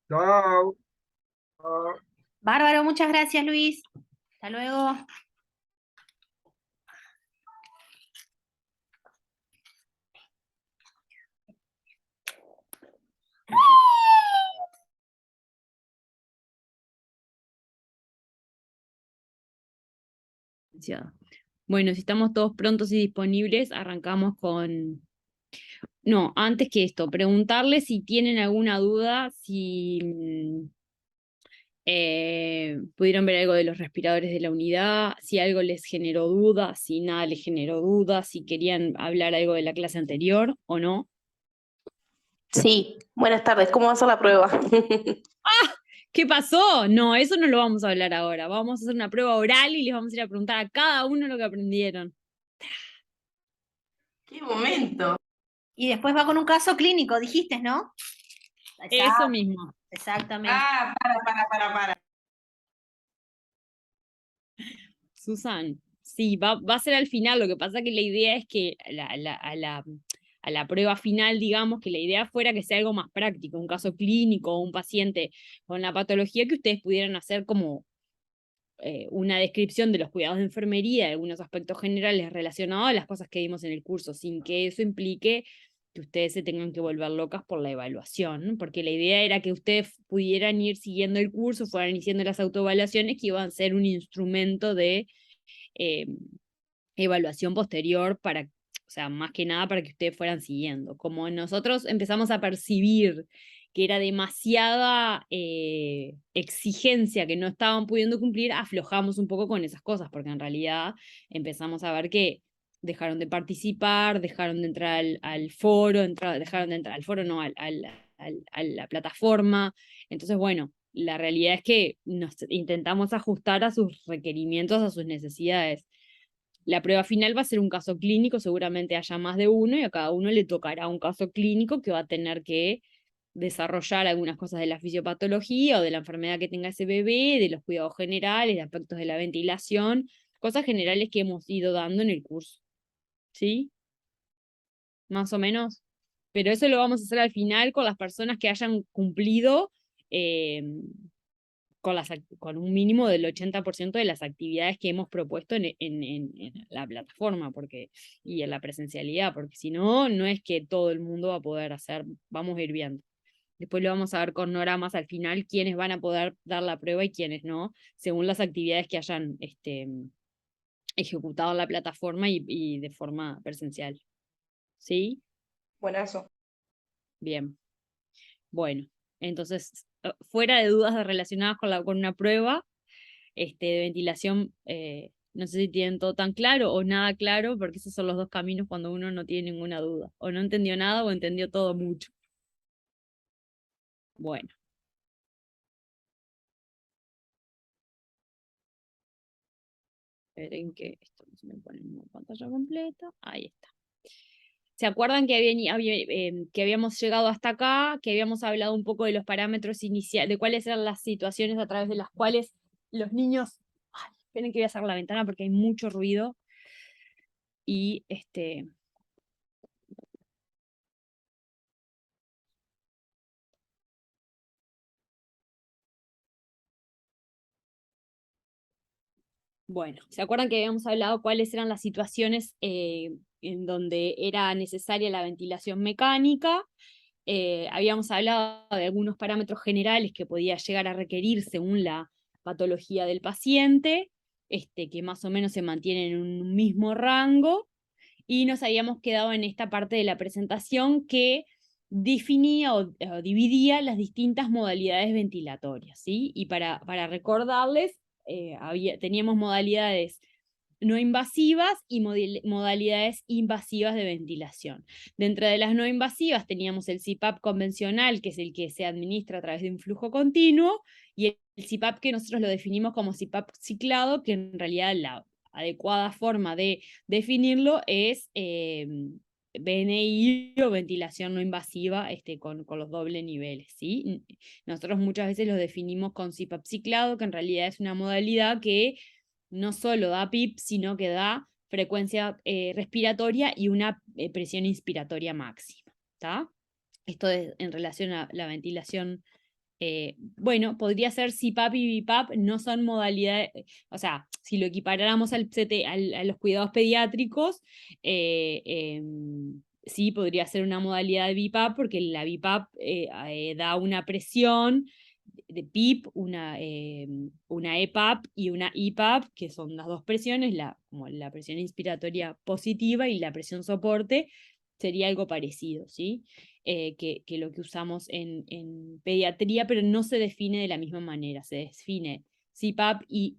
Chao. Ah. Bárbaro, muchas gracias, Luis. Hasta luego. Bueno, si estamos todos prontos y disponibles, arrancamos con... No, antes que esto, preguntarles si tienen alguna duda, si pudieron ver algo de los respiradores de la unidad, si algo les generó duda, si nada les generó duda, si querían hablar algo de la clase anterior o no. Sí, buenas tardes. ¿Cómo va a ser la prueba? ¿Qué pasó? No, eso no lo vamos a hablar ahora. Vamos a hacer una prueba oral y les vamos a ir a preguntar a cada uno lo que aprendieron. ¡Qué momento! Y después va con un caso clínico, dijiste, ¿no? Eso mismo. Exactamente. Para. Susan, sí, va a ser al final. Lo que pasa que la idea es que a la prueba final, digamos, que la idea fuera que sea algo más práctico, un caso clínico o un paciente con la patología que ustedes pudieran hacer como una descripción de los cuidados de enfermería, de algunos aspectos generales relacionados a las cosas que vimos en el curso, sin que eso implique que ustedes se tengan que volver locas por la evaluación, porque la idea era que ustedes pudieran ir siguiendo el curso, fueran haciendo las autoevaluaciones que iban a ser un instrumento de eh, evaluación posterior para, o sea, más que nada para que ustedes fueran siguiendo. Como nosotros empezamos a percibir que era demasiada exigencia que no estaban pudiendo cumplir, aflojamos un poco con esas cosas, porque en realidad empezamos a ver que dejaron de participar, dejaron de entrar al foro, dejaron de entrar al foro, no, a la plataforma. Entonces, bueno, la realidad es que nos intentamos ajustar a sus requerimientos, a sus necesidades. La prueba final va a ser un caso clínico, seguramente haya más de uno y a cada uno le tocará un caso clínico que va a tener que desarrollar algunas cosas de la fisiopatología o de la enfermedad que tenga ese bebé, de los cuidados generales, de aspectos de la ventilación, cosas generales que hemos ido dando en el curso. ¿Sí? Más o menos. Pero eso lo vamos a hacer al final con las personas que hayan cumplido eh, con un mínimo del 80% de las actividades que hemos propuesto en la plataforma y en la presencialidad, porque si no, no es que todo el mundo va a poder hacer, vamos a ir viendo. Después lo vamos a ver con Nora más al final, quiénes van a poder dar la prueba y quiénes no, según las actividades que hayan ejecutado en la plataforma y de forma presencial. ¿Sí? Buenazo. Bien. Bueno, entonces, fuera de dudas relacionadas con una prueba, de ventilación, no sé si tienen todo tan claro o nada claro, porque esos son los dos caminos cuando uno no tiene ninguna duda. O no entendió nada o entendió todo mucho. Bueno. Esperen que esto no se me pone en una pantalla completa. Ahí está. ¿Se acuerdan que habíamos llegado hasta acá, que habíamos hablado un poco de los parámetros iniciales, de cuáles eran las situaciones a través de las cuales los niños... Ay, esperen que voy a cerrar la ventana porque hay mucho ruido. Y bueno, ¿se acuerdan que habíamos hablado cuáles eran las situaciones en donde era necesaria la ventilación mecánica? Habíamos hablado de algunos parámetros generales que podía llegar a requerir según la patología del paciente, que más o menos se mantienen en un mismo rango, y nos habíamos quedado en esta parte de la presentación que definía o dividía las distintas modalidades ventilatorias, ¿sí? Y para recordarles, teníamos modalidades no invasivas y modalidades invasivas de ventilación. Dentro de las no invasivas teníamos el CPAP convencional, que es el que se administra a través de un flujo continuo, y el CPAP que nosotros lo definimos como CPAP ciclado, que en realidad la adecuada forma de definirlo es BNI o ventilación no invasiva con los doble niveles, ¿sí? Nosotros muchas veces lo definimos con CPAP ciclado, que en realidad es una modalidad que no solo da PIP, sino que da frecuencia respiratoria y una presión inspiratoria máxima, ¿está? Esto es en relación a la ventilación Bueno, podría ser CPAP y BiPAP, no son modalidades, o sea, si lo equiparáramos a los cuidados pediátricos, sí podría ser una modalidad de BiPAP, porque la BiPAP da una presión de PIP, una EPAP y una IPAP, que son las dos presiones, como la presión inspiratoria positiva y la presión soporte, sería algo parecido, ¿sí? Que lo que usamos en pediatría, pero no se define de la misma manera, se define CPAP y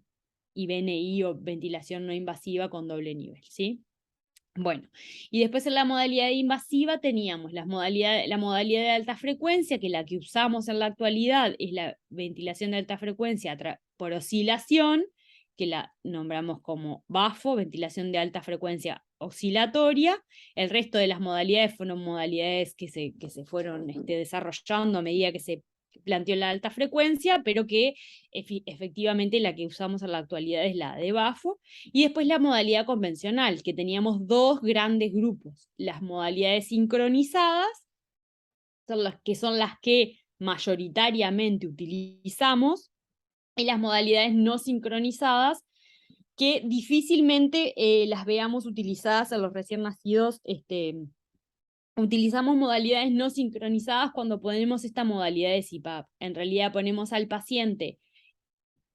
BNI o ventilación no invasiva con doble nivel, ¿sí? Bueno, y después en la modalidad invasiva teníamos la modalidad de alta frecuencia, que la que usamos en la actualidad es la ventilación de alta frecuencia por oscilación, que la nombramos como BAFO, ventilación de alta frecuencia oscilatoria. El resto de las modalidades fueron modalidades que se fueron desarrollando a medida que se planteó la alta frecuencia, pero que efectivamente la que usamos en la actualidad es la de BAFO. Y después la modalidad convencional, que teníamos dos grandes grupos. Las modalidades sincronizadas, son las que mayoritariamente utilizamos, y las modalidades no sincronizadas, que difícilmente las veamos utilizadas en los recién nacidos. Utilizamos modalidades no sincronizadas cuando ponemos esta modalidad de CPAP. En realidad ponemos al paciente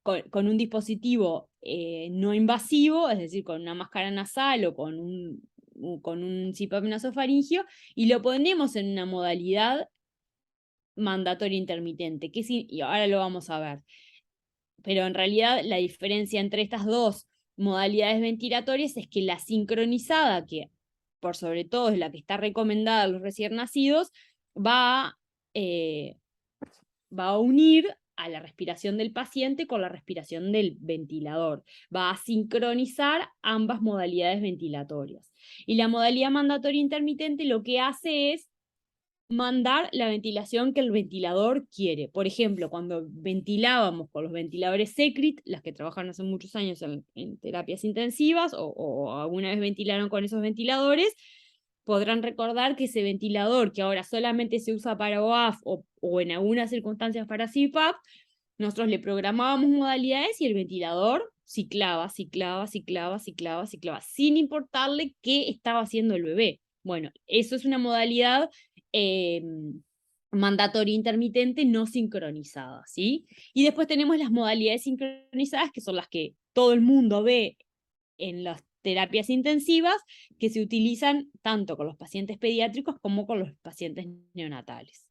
con un dispositivo no invasivo, es decir, con una máscara nasal o con un CPAP nasofaringio, y lo ponemos en una modalidad mandatoria intermitente, y ahora lo vamos a ver. Pero en realidad la diferencia entre estas dos modalidades ventilatorias es que la sincronizada, que por sobre todo es la que está recomendada a los recién nacidos, va a unir a la respiración del paciente con la respiración del ventilador. Va a sincronizar ambas modalidades ventilatorias. Y la modalidad mandatoria intermitente lo que hace es mandar la ventilación que el ventilador quiere. Por ejemplo, cuando ventilábamos con los ventiladores Secret, las que trabajan hace muchos años en terapias intensivas, o alguna vez ventilaron con esos ventiladores, podrán recordar que ese ventilador, que ahora solamente se usa para OAF o en algunas circunstancias para CPAP, nosotros le programábamos modalidades y el ventilador ciclaba, sin importarle qué estaba haciendo el bebé. Bueno, eso es una modalidad mandatoria intermitente no sincronizada, ¿sí? Y después tenemos las modalidades sincronizadas, que son las que todo el mundo ve en las terapias intensivas, que se utilizan tanto con los pacientes pediátricos como con los pacientes neonatales.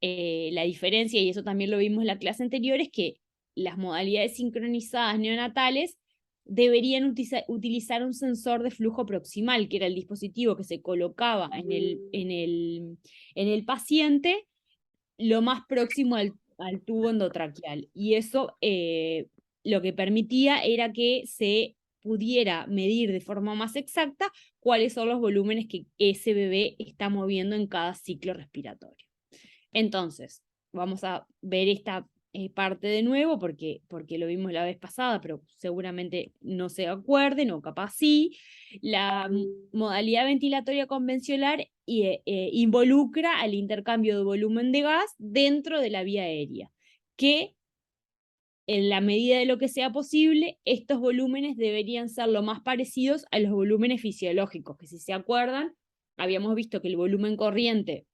La diferencia, y eso también lo vimos en la clase anterior, es que las modalidades sincronizadas neonatales deberían utilizar un sensor de flujo proximal, que era el dispositivo que se colocaba en el paciente lo más próximo al tubo endotraqueal. Y eso lo que permitía era que se pudiera medir de forma más exacta cuáles son los volúmenes que ese bebé está moviendo en cada ciclo respiratorio. Entonces, vamos a ver esta parte de nuevo porque lo vimos la vez pasada, pero seguramente no se acuerden, o capaz sí. La modalidad ventilatoria convencional involucra al intercambio de volumen de gas dentro de la vía aérea, que en la medida de lo que sea posible, estos volúmenes deberían ser lo más parecidos a los volúmenes fisiológicos, que si se acuerdan, habíamos visto que el volumen corriente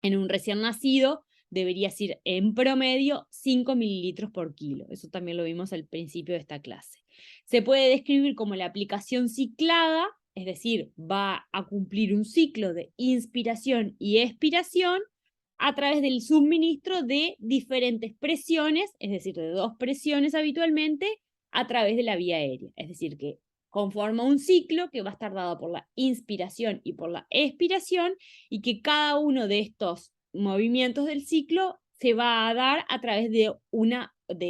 en un recién nacido debería ser en promedio 5 mililitros por kilo. Eso también lo vimos al principio de esta clase. Se puede describir como la aplicación ciclada, es decir, va a cumplir un ciclo de inspiración y expiración a través del suministro de diferentes presiones, es decir, de 2 presiones habitualmente, a través de la vía aérea. Es decir, que conforma un ciclo que va a estar dado por la inspiración y por la expiración, y que cada uno de estos movimientos del ciclo se va a dar a través de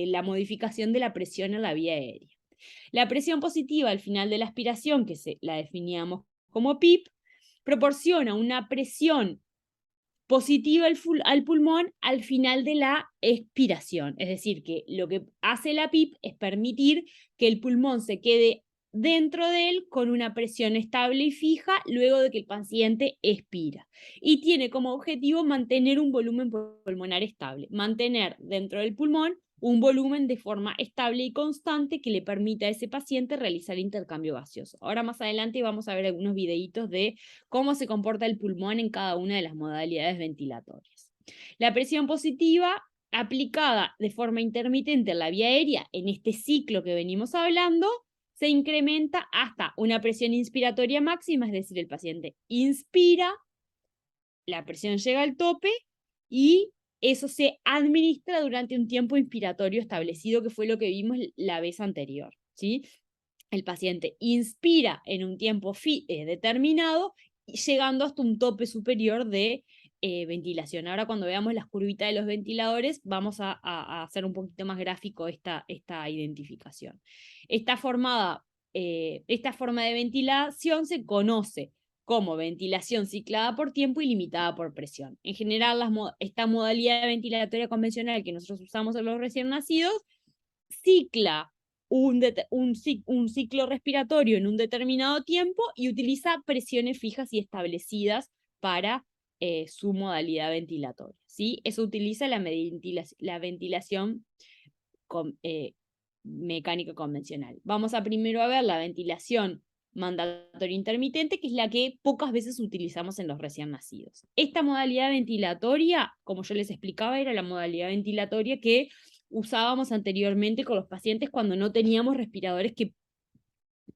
la modificación de la presión en la vía aérea. La presión positiva al final de la aspiración, que la definíamos como PIP, proporciona una presión positiva al pulmón al final de la expiración. Es decir, que lo que hace la PIP es permitir que el pulmón se quede dentro de él con una presión estable y fija luego de que el paciente expira. Y tiene como objetivo mantener un volumen pulmonar estable, mantener dentro del pulmón un volumen de forma estable y constante que le permita a ese paciente realizar intercambio gaseoso. Ahora más adelante vamos a ver algunos videitos de cómo se comporta el pulmón en cada una de las modalidades ventilatorias. La presión positiva aplicada de forma intermitente en la vía aérea en este ciclo que venimos hablando se incrementa hasta una presión inspiratoria máxima, es decir, el paciente inspira, la presión llega al tope y eso se administra durante un tiempo inspiratorio establecido, que fue lo que vimos la vez anterior, ¿sí? El paciente inspira en un tiempo determinado, llegando hasta un tope superior de ventilación. Ahora cuando veamos las curvitas de los ventiladores, vamos a hacer un poquito más gráfico esta identificación. Esta forma de ventilación se conoce como ventilación ciclada por tiempo y limitada por presión. En general, esta modalidad ventilatoria convencional que nosotros usamos en los recién nacidos cicla un ciclo respiratorio en un determinado tiempo y utiliza presiones fijas y establecidas para su modalidad ventilatoria, ¿sí? Eso utiliza la ventilación mecánica convencional. Vamos a primero a ver la ventilación mandatoria intermitente, que es la que pocas veces utilizamos en los recién nacidos. Esta modalidad ventilatoria, como yo les explicaba, era la modalidad ventilatoria que usábamos anteriormente con los pacientes cuando no teníamos respiradores que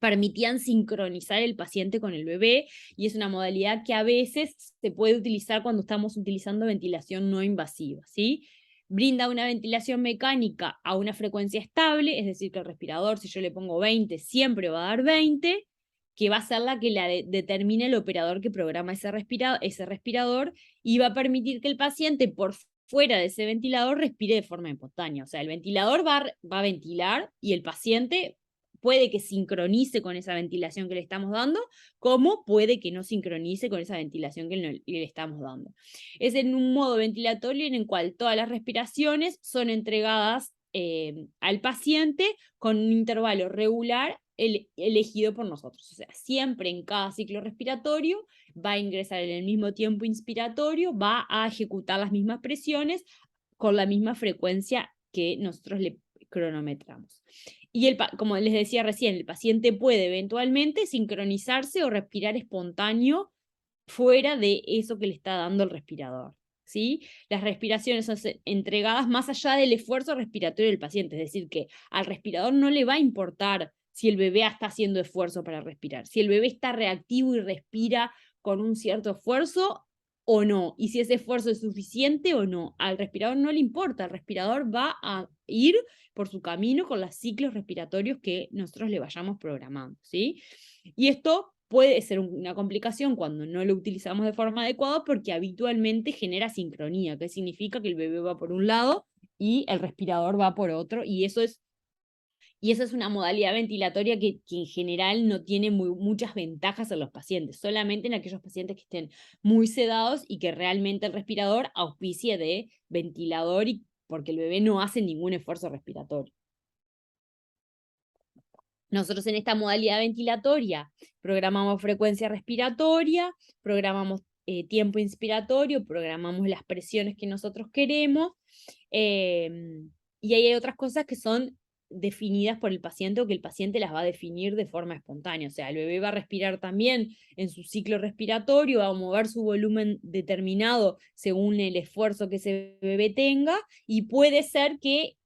permitían sincronizar el paciente con el bebé, y es una modalidad que a veces se puede utilizar cuando estamos utilizando ventilación no invasiva, ¿sí? Brinda una ventilación mecánica a una frecuencia estable, es decir, que el respirador, si yo le pongo 20, siempre va a dar 20, que va a ser la que determine el operador que programa ese respirador, y va a permitir que el paciente, por fuera de ese ventilador, respire de forma espontánea. O sea, el ventilador va a ventilar y el paciente puede que sincronice con esa ventilación que le estamos dando, como puede que no sincronice con esa ventilación que le estamos dando. Es en un modo ventilatorio en el cual todas las respiraciones son entregadas al paciente con un intervalo regular elegido por nosotros. O sea, siempre en cada ciclo respiratorio va a ingresar en el mismo tiempo inspiratorio, va a ejecutar las mismas presiones con la misma frecuencia que nosotros le cronometramos. Y como les decía recién, el paciente puede eventualmente sincronizarse o respirar espontáneo fuera de eso que le está dando el respirador, ¿sí? Las respiraciones son entregadas más allá del esfuerzo respiratorio del paciente, es decir, que al respirador no le va a importar si el bebé está haciendo esfuerzo para respirar, si el bebé está reactivo y respira con un cierto esfuerzo o no, y si ese esfuerzo es suficiente o no. Al respirador no le importa, el respirador va a ir por su camino con los ciclos respiratorios que nosotros le vayamos programando, ¿sí? Y esto puede ser una complicación cuando no lo utilizamos de forma adecuada, porque habitualmente genera sincronía, que significa que el bebé va por un lado y el respirador va por otro, y esa es una modalidad ventilatoria que en general no tiene muchas ventajas en los pacientes, solamente en aquellos pacientes que estén muy sedados y que realmente el respirador auspicie de ventilador, y porque el bebé no hace ningún esfuerzo respiratorio. Nosotros en esta modalidad ventilatoria programamos frecuencia respiratoria, programamos tiempo inspiratorio, programamos las presiones que nosotros queremos, y ahí hay otras cosas que son definidas por el paciente o que el paciente las va a definir de forma espontánea. O sea, el bebé va a respirar también en su ciclo respiratorio, va a mover su volumen determinado según el esfuerzo que ese bebé tenga, y puede ser que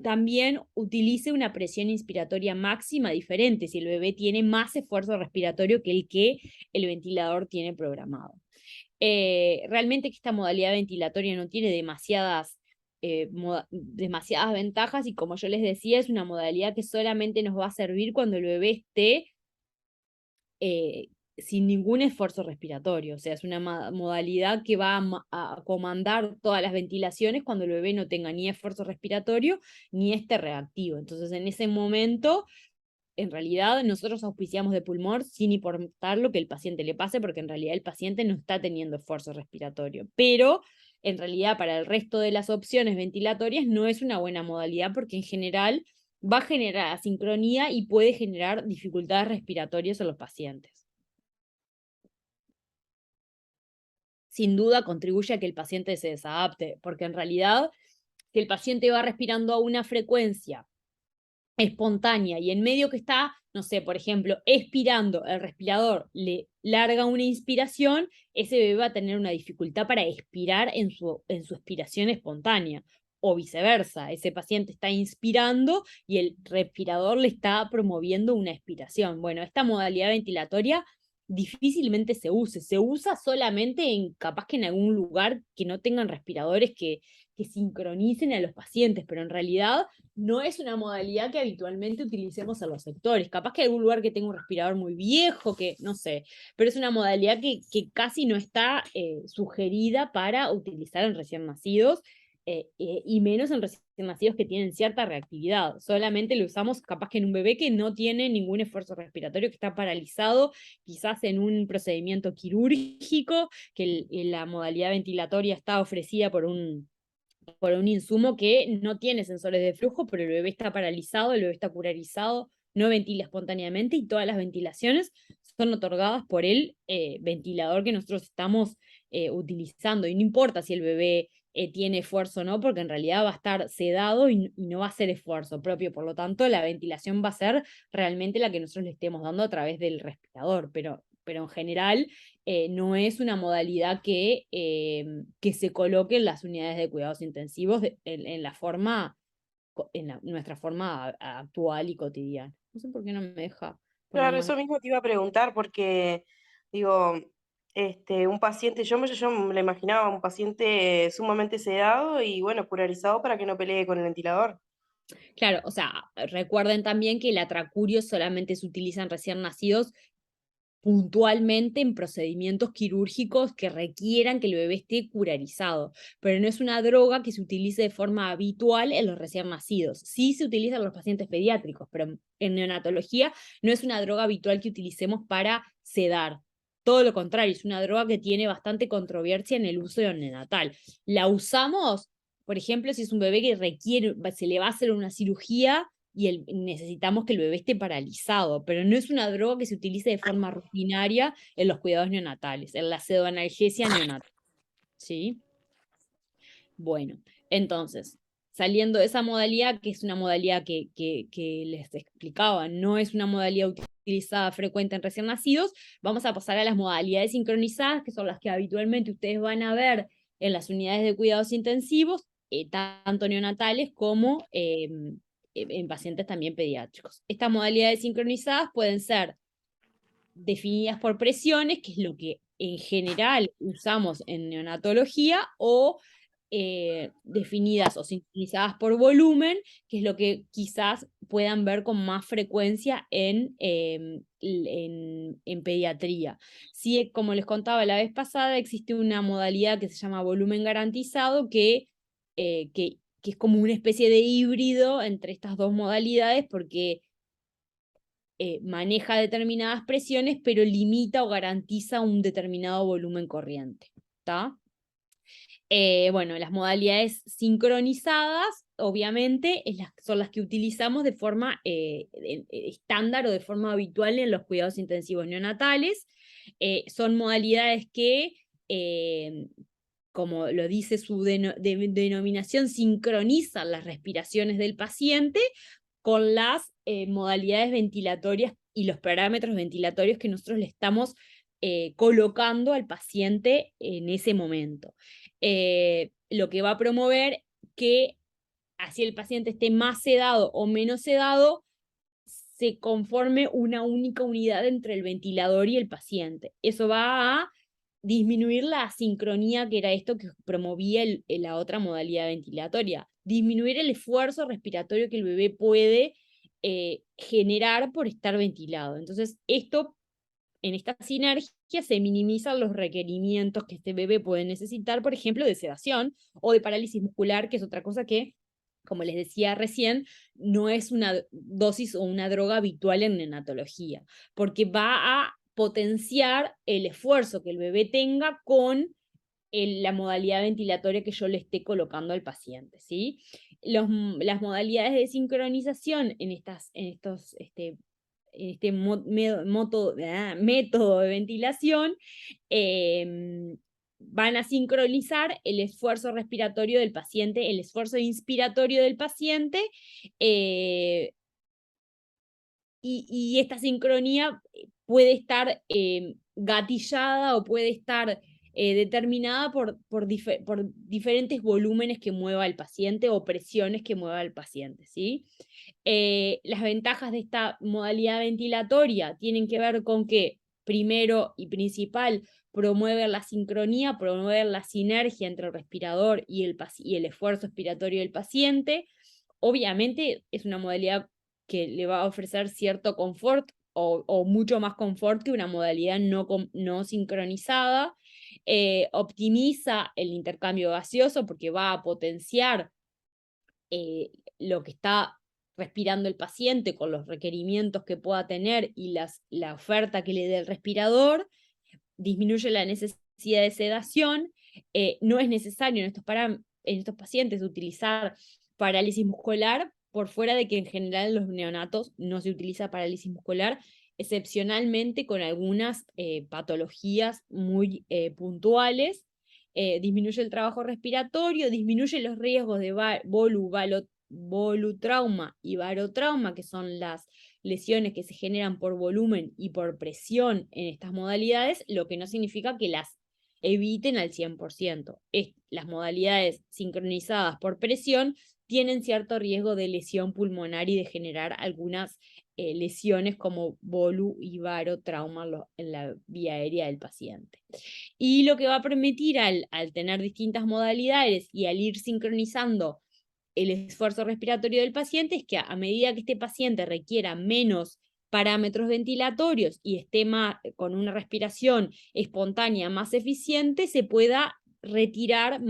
también utilice una presión inspiratoria máxima diferente si el bebé tiene más esfuerzo respiratorio que el ventilador tiene programado. Realmente que esta modalidad ventilatoria no tiene demasiadas ventajas, y como yo les decía, es una modalidad que solamente nos va a servir cuando el bebé esté sin ningún esfuerzo respiratorio. O sea, es una modalidad que va a comandar todas las ventilaciones cuando el bebé no tenga ni esfuerzo respiratorio ni esté reactivo. Entonces, en ese momento, en realidad, nosotros auspiciamos de pulmón sin importar lo que el paciente le pase, porque en realidad el paciente no está teniendo esfuerzo respiratorio. Pero, en realidad, para el resto de las opciones ventilatorias no es una buena modalidad, porque en general va a generar asincronía y puede generar dificultades respiratorias en los pacientes. Sin duda contribuye a que el paciente se desadapte, porque en realidad, si el paciente va respirando a una frecuencia espontánea y en medio que está, no sé, por ejemplo, expirando, el respirador le larga una inspiración, ese bebé va a tener una dificultad para expirar en su expiración espontánea. O viceversa, ese paciente está inspirando y el respirador le está promoviendo una expiración. Bueno, esta modalidad ventilatoria difícilmente se usa solamente capaz que en algún lugar que no tengan respiradores que sincronicen a los pacientes, pero en realidad no es una modalidad que habitualmente utilicemos en los sectores. Capaz que hay algún lugar que tenga un respirador muy viejo, que no sé, pero es una modalidad que casi no está sugerida para utilizar en recién nacidos, y menos en recién nacidos que tienen cierta reactividad. Solamente lo usamos capaz que en un bebé que no tiene ningún esfuerzo respiratorio, que está paralizado, quizás en un procedimiento quirúrgico, que la modalidad ventilatoria está ofrecida por un insumo que no tiene sensores de flujo, pero el bebé está paralizado, el bebé está curarizado, no ventila espontáneamente y todas las ventilaciones son otorgadas por el ventilador que nosotros estamos utilizando. Y no importa si el bebé tiene esfuerzo o no, porque en realidad va a estar sedado y no va a hacer esfuerzo propio. Por lo tanto, la ventilación va a ser realmente la que nosotros le estemos dando a través del respirador, pero en general no es una modalidad que se coloque en las unidades de cuidados intensivos en la forma, nuestra forma actual y cotidiana. No sé por qué no me deja poner Claro, más. eso mismo te iba a preguntar porque, digo, un paciente, yo me lo imaginaba un paciente sumamente sedado y bueno, polarizado para que no pelee con el ventilador. Claro, o sea, recuerden también que el atracurio solamente se utiliza en recién nacidos puntualmente en procedimientos quirúrgicos que requieran que el bebé esté curarizado, pero no es una droga que se utilice de forma habitual en los recién nacidos. Sí se utiliza en los pacientes pediátricos, pero en neonatología no es una droga habitual que utilicemos para sedar. Todo lo contrario, es una droga que tiene bastante controversia en el uso neonatal. La usamos, por ejemplo, si es un bebé que requiere, se le va a hacer una cirugía y necesitamos que el bebé esté paralizado, pero no es una droga que se utilice de forma rutinaria en los cuidados neonatales, en la pseudoanalgesia neonatal. ¿Sí? Bueno, entonces, saliendo de esa modalidad, que es una modalidad que les explicaba, no es una modalidad utilizada frecuente en recién nacidos, vamos a pasar a las modalidades sincronizadas, que son las que habitualmente ustedes van a ver en las unidades de cuidados intensivos, tanto neonatales como en pacientes también pediátricos. Estas modalidades sincronizadas pueden ser definidas por presiones, que es lo que en general usamos en neonatología, o definidas o sincronizadas por volumen, que es lo que quizás puedan ver con más frecuencia en pediatría. Sí, como les contaba la vez pasada, existe una modalidad que se llama volumen garantizado, que es como una especie de híbrido entre estas dos modalidades, porque maneja determinadas presiones, pero limita o garantiza un determinado volumen corriente. ¿Está? Bueno, las modalidades sincronizadas, obviamente, son las que utilizamos de forma estándar o de forma habitual en los cuidados intensivos neonatales. Son modalidades que, como lo dice su denominación, sincronizan las respiraciones del paciente con las modalidades ventilatorias y los parámetros ventilatorios que nosotros le estamos colocando al paciente en ese momento. Lo que va a promover que así el paciente esté más sedado o menos sedado, se conforme una única unidad entre el ventilador y el paciente. Eso va a disminuir la asincronía, que era esto que promovía la otra modalidad ventilatoria, disminuir el esfuerzo respiratorio que el bebé puede generar por estar ventilado. Entonces, en esta sinergia se minimizan los requerimientos que este bebé puede necesitar, por ejemplo, de sedación o de parálisis muscular, que es otra cosa que, como les decía recién, no es una dosis o una droga habitual en neonatología, porque va a potenciar el esfuerzo que el bebé tenga con la modalidad ventilatoria que yo le esté colocando al paciente, ¿sí? Las modalidades de sincronización en este método de ventilación van a sincronizar el esfuerzo respiratorio del paciente, el esfuerzo inspiratorio del paciente, y esta sincronía puede estar gatillada o puede estar determinada por diferentes volúmenes que mueva el paciente o presiones que mueva el paciente, ¿sí? Las ventajas de esta modalidad ventilatoria tienen que ver con que, primero y principal, promueve la sincronía, promueve la sinergia entre el respirador y el esfuerzo expiratorio del paciente. Obviamente es una modalidad que le va a ofrecer cierto confort o mucho más confort que una modalidad no sincronizada. Optimiza el intercambio gaseoso porque va a potenciar lo que está respirando el paciente con los requerimientos que pueda tener y la oferta que le dé el respirador. Disminuye la necesidad de sedación. No es necesario en estos pacientes utilizar parálisis muscular, por fuera de que en general en los neonatos no se utiliza parálisis muscular, excepcionalmente con algunas patologías muy puntuales. Disminuye el trabajo respiratorio, disminuye los riesgos de volutrauma y barotrauma, que son las lesiones que se generan por volumen y por presión en estas modalidades, lo que no significa que las eviten al 100%. Las modalidades sincronizadas por presión tienen cierto riesgo de lesión pulmonar y de generar algunas lesiones como volu y barotrauma en la vía aérea del paciente. Y lo que va a permitir al tener distintas modalidades y al ir sincronizando el esfuerzo respiratorio del paciente es que a medida que este paciente requiera menos parámetros ventilatorios y esté con una respiración espontánea más eficiente, se pueda retirar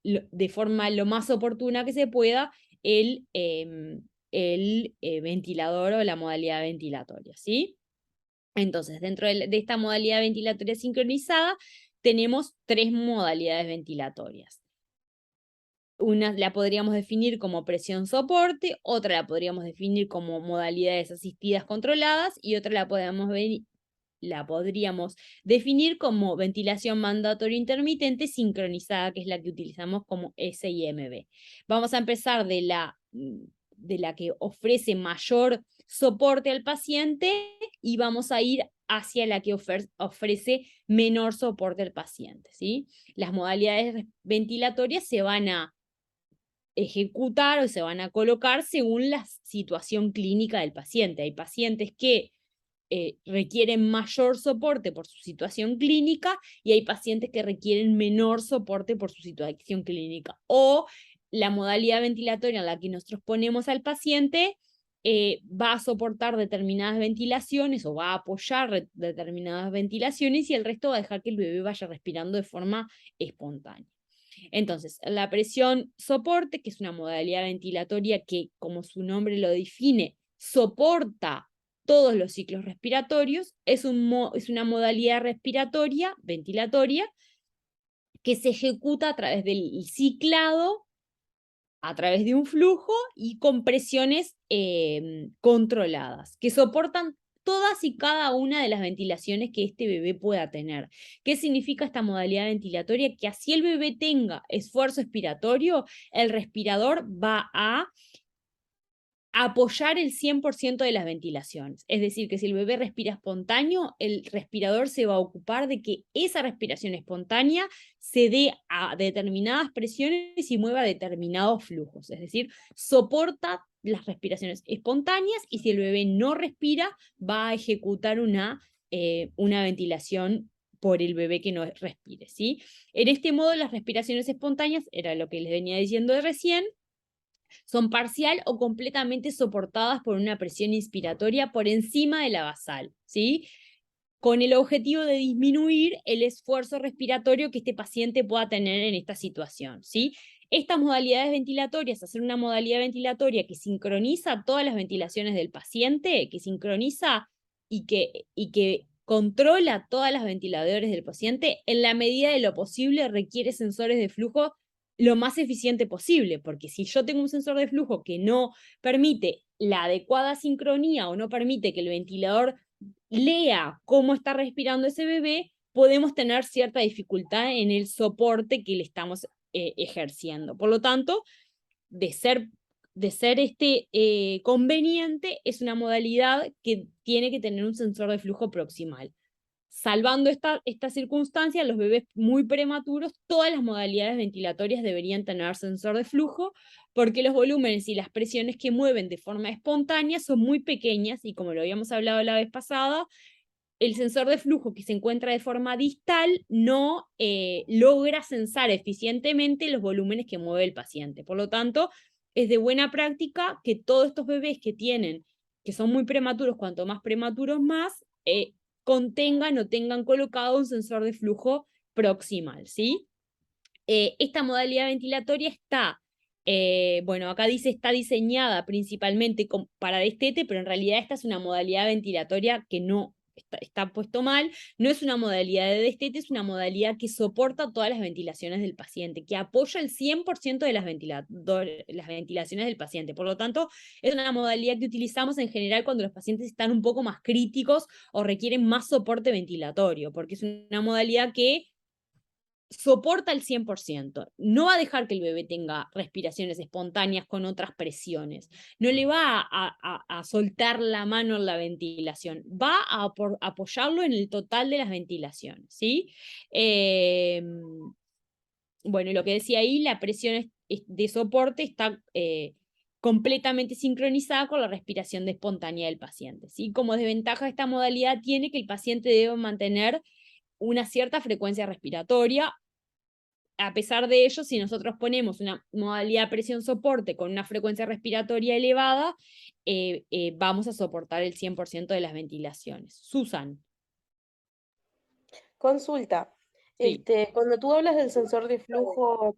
de forma lo más oportuna que se pueda el ventilador o la modalidad ventilatoria, ¿sí? Entonces, dentro de esta modalidad ventilatoria sincronizada, tenemos 3 modalidades ventilatorias. Una la podríamos definir como presión soporte, otra la podríamos definir como modalidades asistidas controladas y otra la podríamos definir como ventilación mandatoria intermitente sincronizada, que es la que utilizamos como SIMB. Vamos a empezar de la que ofrece mayor soporte al paciente y vamos a ir hacia la que ofrece menor soporte al paciente, ¿sí? Las modalidades ventilatorias se van a ejecutar o se van a colocar según la situación clínica del paciente. Hay pacientes que requieren mayor soporte por su situación clínica y hay pacientes que requieren menor soporte por su situación clínica. O la modalidad ventilatoria en la que nosotros ponemos al paciente va a soportar determinadas ventilaciones o va a apoyar determinadas ventilaciones y el resto va a dejar que el bebé vaya respirando de forma espontánea. Entonces, la presión soporte, que es una modalidad ventilatoria que, como su nombre lo define, soporta todos los ciclos respiratorios, es una modalidad respiratoria, ventilatoria, que se ejecuta a través del ciclado, a través de un flujo y con presiones controladas, que soportan todas y cada una de las ventilaciones que este bebé pueda tener. ¿Qué significa esta modalidad ventilatoria? Que así el bebé tenga esfuerzo expiratorio, el respirador va a apoyar el 100% de las ventilaciones. Es decir, que si el bebé respira espontáneo, el respirador se va a ocupar de que esa respiración espontánea se dé a determinadas presiones y mueva determinados flujos. Es decir, soporta las respiraciones espontáneas y si el bebé no respira, va a ejecutar una ventilación por el bebé que no respire, ¿sí? En este modo, las respiraciones espontáneas, era lo que les venía diciendo de recién, son parcial o completamente soportadas por una presión inspiratoria por encima de la basal, ¿sí? Con el objetivo de disminuir el esfuerzo respiratorio que este paciente pueda tener en esta situación, ¿sí? Estas modalidades ventilatorias, hacer una modalidad ventilatoria que sincroniza todas las ventilaciones del paciente, que sincroniza y que controla todas las ventiladores del paciente, en la medida de lo posible requiere sensores de flujo lo más eficiente posible, porque si yo tengo un sensor de flujo que no permite la adecuada sincronía o no permite que el ventilador lea cómo está respirando ese bebé, podemos tener cierta dificultad en el soporte que le estamos ejerciendo. Por lo tanto, de ser conveniente, es una modalidad que tiene que tener un sensor de flujo proximal. Salvando esta circunstancia, los bebés muy prematuros, todas las modalidades ventilatorias deberían tener sensor de flujo, porque los volúmenes y las presiones que mueven de forma espontánea son muy pequeñas, y como lo habíamos hablado la vez pasada, el sensor de flujo que se encuentra de forma distal no logra censar eficientemente los volúmenes que mueve el paciente. Por lo tanto, es de buena práctica que todos estos bebés que son muy prematuros, cuanto más prematuros más, contengan o tengan colocado un sensor de flujo proximal, ¿sí? Esta modalidad ventilatoria está, bueno, acá dice está diseñada principalmente para destete, pero en realidad esta es una modalidad ventilatoria que no está puesto mal, no es una modalidad de destete, es una modalidad que soporta todas las ventilaciones del paciente, que apoya el 100% de las ventilaciones del paciente. Por lo tanto, es una modalidad que utilizamos en general cuando los pacientes están un poco más críticos o requieren más soporte ventilatorio, porque es una modalidad que soporta el 100%, no va a dejar que el bebé tenga respiraciones espontáneas con otras presiones, no le va a soltar la mano en la ventilación, va a apoyarlo en el total de las ventilaciones, ¿sí? Bueno, lo que decía ahí, la presión de soporte está completamente sincronizada con la respiración de espontánea del paciente, ¿sí? Como desventaja, esta modalidad tiene que el paciente debe mantener una cierta frecuencia respiratoria. A pesar de ello, si nosotros ponemos una modalidad presión-soporte con una frecuencia respiratoria elevada, vamos a soportar el 100% de las ventilaciones. Susan. Consulta. Sí. Cuando tú hablas del sensor de flujo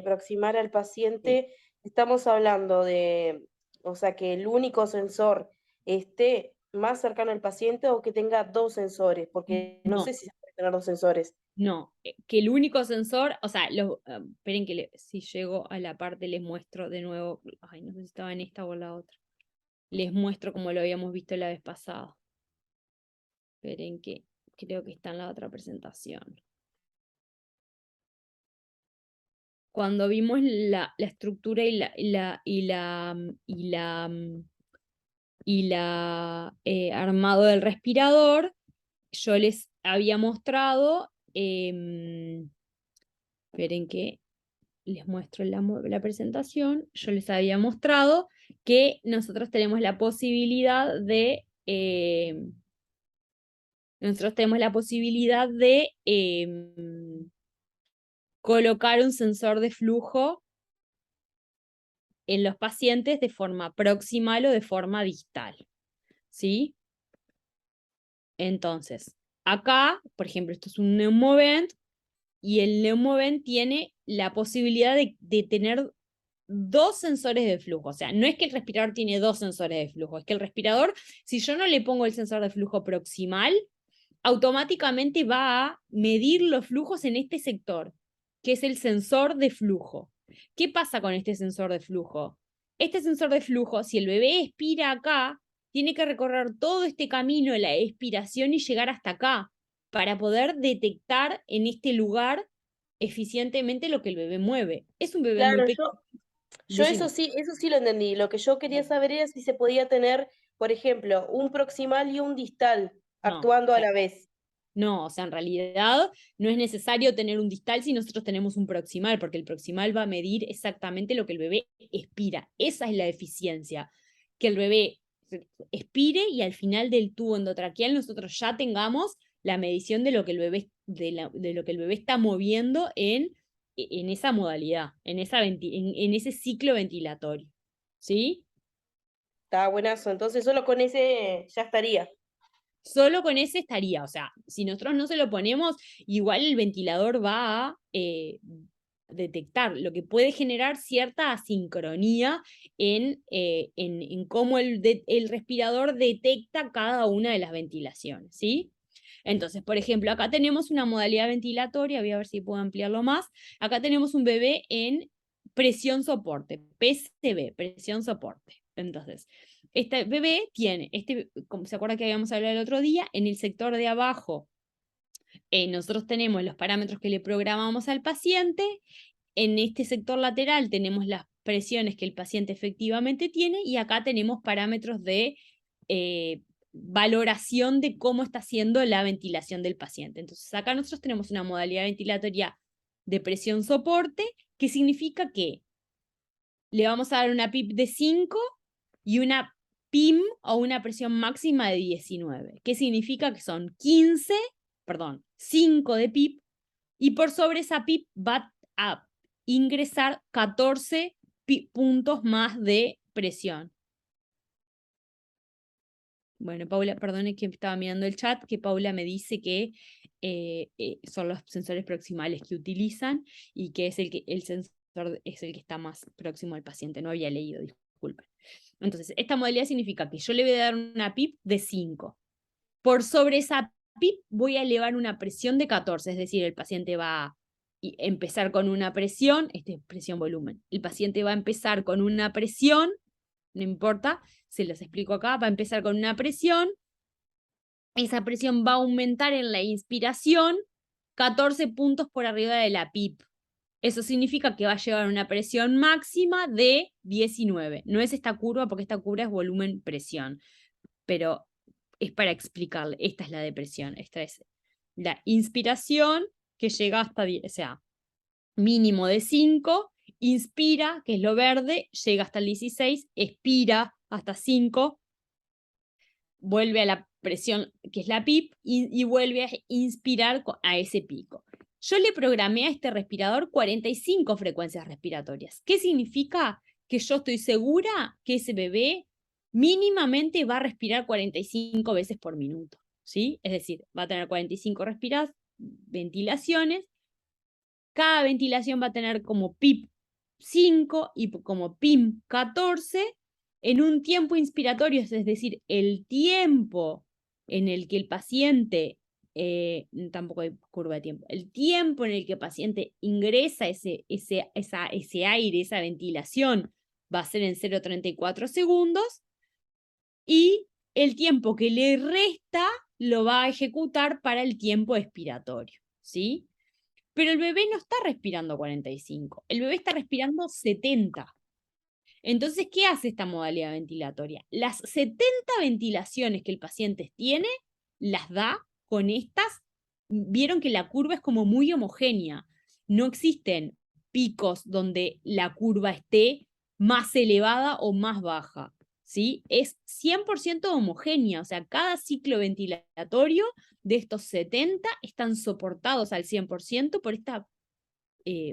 proximal al Sí. paciente, estamos hablando de, o sea, que el único sensor esté más cercano al paciente o que tenga dos sensores, porque no No, sé si se puede tener dos sensores. no, que el único sensor, o sea, esperen que si llego a la parte les muestro de nuevo, ay, no sé si estaba en esta o en la otra. Les muestro como lo habíamos visto la vez pasada. Esperen que creo que está en la otra presentación. Cuando vimos la estructura y la armado del respirador, yo les había mostrado, esperen que les muestro la presentación, yo les había mostrado que nosotros tenemos la posibilidad de colocar un sensor de flujo en los pacientes de forma proximal o de forma distal, ¿sí? Entonces, acá, por ejemplo, esto es un Neumovent, y el Neumovent tiene la posibilidad de tener dos sensores de flujo. O sea, no es que el respirador tiene dos sensores de flujo, es que el respirador, si yo no le pongo el sensor de flujo proximal, automáticamente va a medir los flujos en este sector, que es el sensor de flujo. ¿Qué pasa con este sensor de flujo? Este sensor de flujo, si el bebé expira acá, tiene que recorrer todo este camino de la expiración y llegar hasta acá, para poder detectar en este lugar eficientemente lo que el bebé mueve. Es un bebé muy Claro, pequeño. yo Decime. eso sí lo entendí. Lo que yo quería saber era si se podía tener, por ejemplo, un proximal y un distal No, actuando a la vez. no, o sea, en realidad no es necesario tener un distal si nosotros tenemos un proximal, porque el proximal va a medir exactamente lo que el bebé expira. Esa es la eficiencia, que el bebé expire y al final del tubo endotraqueal nosotros ya tengamos la medición de lo que el bebé, de lo que el bebé está moviendo en esa modalidad, en ese ciclo ventilatorio. ¿Sí? Está buenazo. Entonces solo con ese ya estaría. Solo con ese estaría, o sea, si nosotros no se lo ponemos, igual el ventilador va a detectar, lo que puede generar cierta asincronía en cómo el respirador detecta cada una de las ventilaciones, ¿sí? Entonces, por ejemplo, acá tenemos una modalidad ventilatoria, voy a ver si puedo ampliarlo más. Acá tenemos un bebé en presión soporte, PCB, presión soporte. Entonces, este bebé tiene, como se acuerda que habíamos hablado el otro día, en el sector de abajo, nosotros tenemos los parámetros que le programamos al paciente. En este sector lateral tenemos las presiones que el paciente efectivamente tiene y acá tenemos parámetros de valoración de cómo está haciendo la ventilación del paciente. Entonces acá nosotros tenemos una modalidad ventilatoria de presión soporte, que significa que le vamos a dar una PIP de 5 y una PIM o una presión máxima de 19. ¿Qué significa? Que son 5 de PIP y por sobre esa PIP va a ingresar 14 puntos más de presión. Bueno, Paula, perdone que estaba mirando el chat, que Paula me dice que son los sensores proximales que utilizan y que es el sensor es el que está más próximo al paciente. No había leído, disculpen. Entonces, esta modalidad significa que yo le voy a dar una PIP de 5. Por sobre esa PIP voy a elevar una presión de 14, es decir, el paciente va a empezar con una presión, presión volumen. El paciente va a empezar con una presión, no importa, se los explico acá, va a empezar con una presión, esa presión va a aumentar en la inspiración 14 puntos por arriba de la PIP. Eso significa que va a llevar una presión máxima de 19. No es esta curva, porque esta curva es volumen-presión, pero es para explicarle, esta es la depresión, esta es la inspiración que llega hasta 10, o sea, mínimo de 5, inspira, que es lo verde, llega hasta el 16, expira hasta 5, vuelve a la presión, que es la PIP, y vuelve a inspirar a ese pico. Yo le programé a este respirador 45 frecuencias respiratorias. ¿Qué significa? Que yo estoy segura que ese bebé mínimamente va a respirar 45 veces por minuto, ¿sí? Es decir, va a tener 45 ventilaciones. Cada ventilación va a tener como PIP 5 y como PIM 14 en un tiempo inspiratorio, es decir, el tiempo en el que el paciente, tampoco hay curva de tiempo, el tiempo en el que el paciente ingresa ese aire, esa ventilación, va a ser en 0,34 segundos, y el tiempo que le resta lo va a ejecutar para el tiempo expiratorio, ¿sí? Pero el bebé no está respirando 45, el bebé está respirando 70. Entonces, ¿qué hace esta modalidad ventilatoria? Las 70 ventilaciones que el paciente tiene, las da con estas. Vieron que la curva es como muy homogénea. No existen picos donde la curva esté más elevada o más baja, ¿sí? Es 100% homogénea, o sea, cada ciclo ventilatorio de estos 70 están soportados al 100%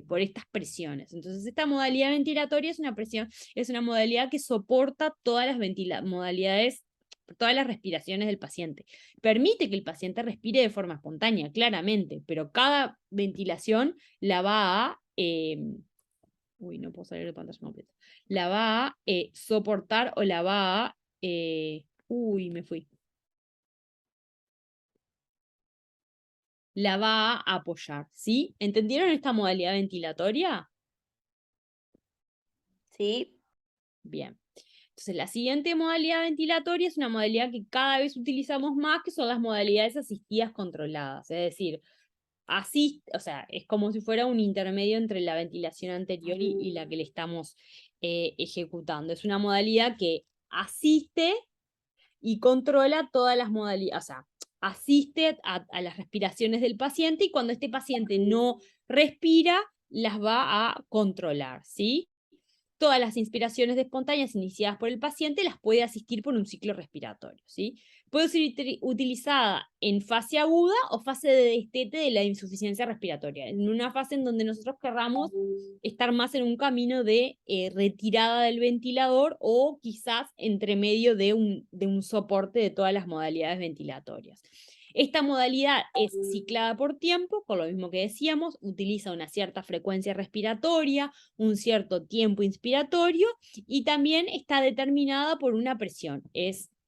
por estas presiones. Entonces, esta modalidad ventilatoria es una modalidad que soporta todas las modalidades, todas las respiraciones del paciente. Permite que el paciente respire de forma espontánea, claramente, pero cada ventilación la va a... no puedo salir de pantalla completa. La va a soportar o la va a... me fui. La va a apoyar, ¿sí? ¿Entendieron esta modalidad ventilatoria? Sí. Bien. Entonces, la siguiente modalidad ventilatoria es una modalidad que cada vez utilizamos más, que son las modalidades asistidas controladas. Es decir, o sea, es como si fuera un intermedio entre la ventilación anterior y la que le estamos ejecutando. Es una modalidad que asiste y controla todas las modalidades, o sea, asiste a las respiraciones del paciente, y cuando este paciente no respira, las va a controlar, ¿sí? Todas las inspiraciones espontáneas iniciadas por el paciente las puede asistir por un ciclo respiratorio, ¿sí? Puede ser utilizada en fase aguda o fase de destete de la insuficiencia respiratoria, en una fase en donde nosotros querramos estar más en un camino de retirada del ventilador, o quizás entre medio de un soporte de todas las modalidades ventilatorias. Esta modalidad es ciclada por tiempo, por lo mismo que decíamos, utiliza una cierta frecuencia respiratoria, un cierto tiempo inspiratorio, y también está determinada por una presión.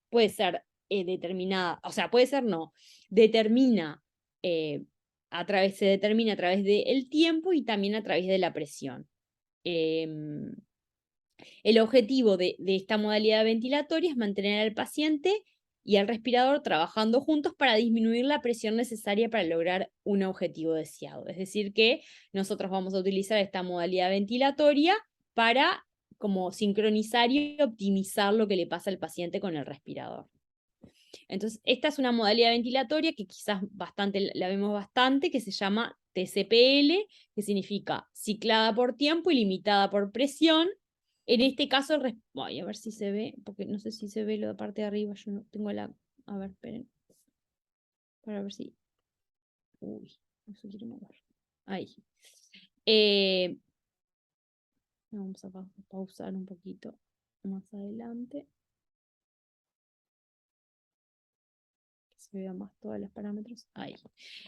Puede ser determinada, o sea, puede ser no, determina, se determina a través del tiempo y también a través de la presión. El objetivo de esta modalidad ventilatoria es mantener al paciente y al respirador trabajando juntos para disminuir la presión necesaria para lograr un objetivo deseado. Es decir, que nosotros vamos a utilizar esta modalidad ventilatoria para como sincronizar y optimizar lo que le pasa al paciente con el respirador. Entonces, esta es una modalidad ventilatoria que quizás la vemos bastante, que se llama TCPL, que significa ciclada por tiempo y limitada por presión. En este caso, voy a ver si se ve, porque no sé si se ve la parte de arriba, yo no tengo la... A ver, esperen. Para ver si... Uy, eso quiero mover. Ahí. Vamos a pausar un poquito más adelante. Se vean más todos los parámetros. Ahí.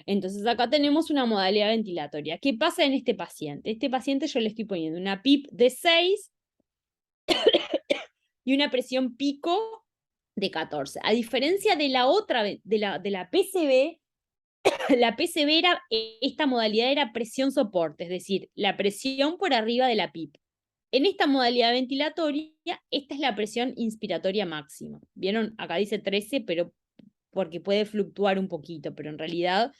Entonces acá tenemos una modalidad ventilatoria. ¿Qué pasa en este paciente? Este paciente yo le estoy poniendo una PIP de 6 y una presión pico de 14. A diferencia de la otra, de la PCB, la PCB era, esta modalidad era presión soporte, es decir, la presión por arriba de la PIP. En esta modalidad ventilatoria, esta es la presión inspiratoria máxima. ¿Vieron? Acá dice 13, pero porque puede fluctuar un poquito, pero en realidad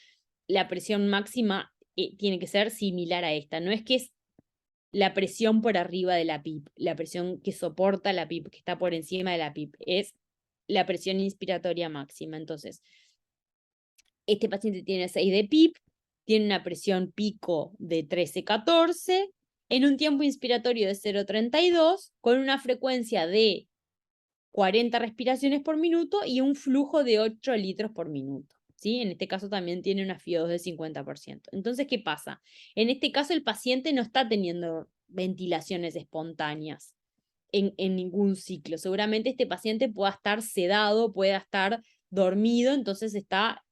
la presión máxima tiene que ser similar a esta. No es que es la presión por arriba de la PIP, la presión que soporta la PIP, que está por encima de la PIP, es la presión inspiratoria máxima. Entonces, este paciente tiene 6 de PIP, tiene una presión pico de 13-14, en un tiempo inspiratorio de 0,32, con una frecuencia de 40 respiraciones por minuto y un flujo de 8 litros por minuto. ¿Sí? En este caso también tiene una FiO2 del 50%. Entonces, ¿qué pasa? En este caso el paciente no está teniendo ventilaciones espontáneas en ningún ciclo. Seguramente este paciente pueda estar sedado, pueda estar dormido, entonces está,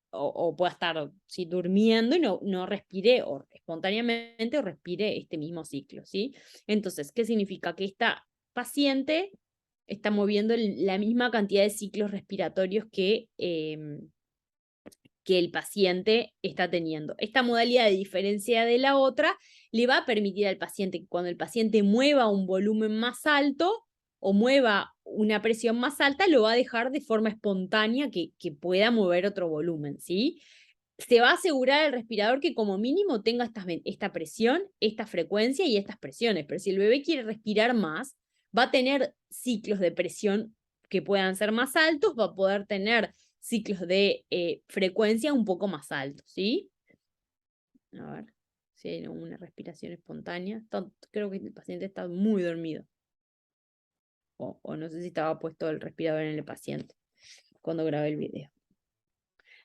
o pueda estar durmiendo y no respire o espontáneamente o respire este mismo ciclo. ¿Sí? Entonces, ¿qué significa? Que esta paciente está moviendo la misma cantidad de ciclos respiratorios que el paciente está teniendo. Esta modalidad, de diferencia de la otra, le va a permitir al paciente que cuando el paciente mueva un volumen más alto o mueva una presión más alta, lo va a dejar de forma espontánea que pueda mover otro volumen, ¿sí? Se va a asegurar al respirador que como mínimo tenga esta presión, esta frecuencia y estas presiones, pero si el bebé quiere respirar más, va a tener ciclos de presión que puedan ser más altos, va a poder tener ciclos de frecuencia un poco más altos, ¿sí? A ver si hay una respiración espontánea. Creo que el paciente está muy dormido. O no sé si estaba puesto el respirador en el paciente cuando grabé el video.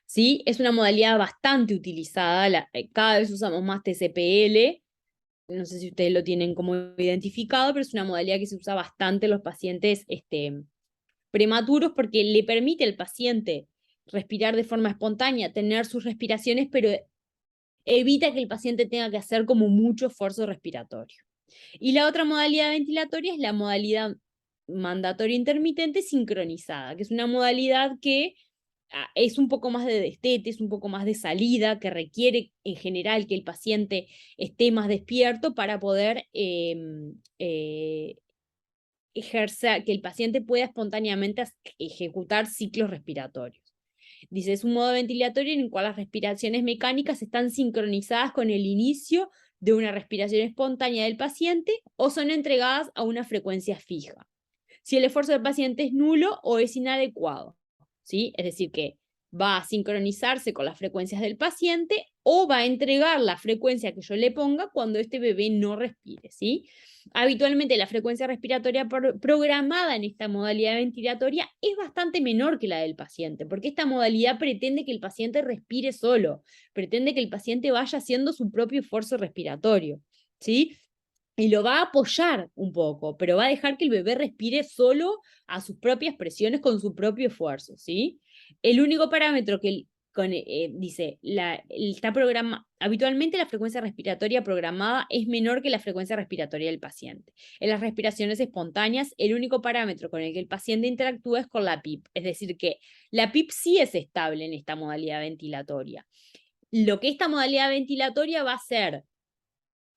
¿Sí? Es una modalidad bastante utilizada. Cada vez usamos más TCPL. No sé si ustedes lo tienen como identificado, pero es una modalidad que se usa bastante en los pacientes prematuros porque le permite al paciente respirar de forma espontánea, tener sus respiraciones, pero evita que el paciente tenga que hacer como mucho esfuerzo respiratorio. Y la otra modalidad ventilatoria es la modalidad mandatoria intermitente sincronizada, que es una modalidad que es un poco más de destete, es un poco más de salida, que requiere en general que el paciente esté más despierto para poder ejercer, que el paciente pueda espontáneamente ejecutar ciclos respiratorios. Dice, es un modo ventilatorio en el cual las respiraciones mecánicas están sincronizadas con el inicio de una respiración espontánea del paciente o son entregadas a una frecuencia fija. Si el esfuerzo del paciente es nulo o es inadecuado, ¿sí? Es decir, que va a sincronizarse con las frecuencias del paciente o va a entregar la frecuencia que yo le ponga cuando este bebé no respire, ¿sí? Habitualmente la frecuencia respiratoria programada en esta modalidad ventilatoria es bastante menor que la del paciente, porque esta modalidad pretende que el paciente respire solo, pretende que el paciente vaya haciendo su propio esfuerzo respiratorio, ¿sí? Y lo va a apoyar un poco, pero va a dejar que el bebé respire solo a sus propias presiones con su propio esfuerzo, ¿sí? El único parámetro dice, habitualmente la frecuencia respiratoria programada es menor que la frecuencia respiratoria del paciente. En las respiraciones espontáneas, el único parámetro con el que el paciente interactúa es con la PIP, es decir, que la PIP sí es estable en esta modalidad ventilatoria. Lo que esta modalidad ventilatoria va a hacer,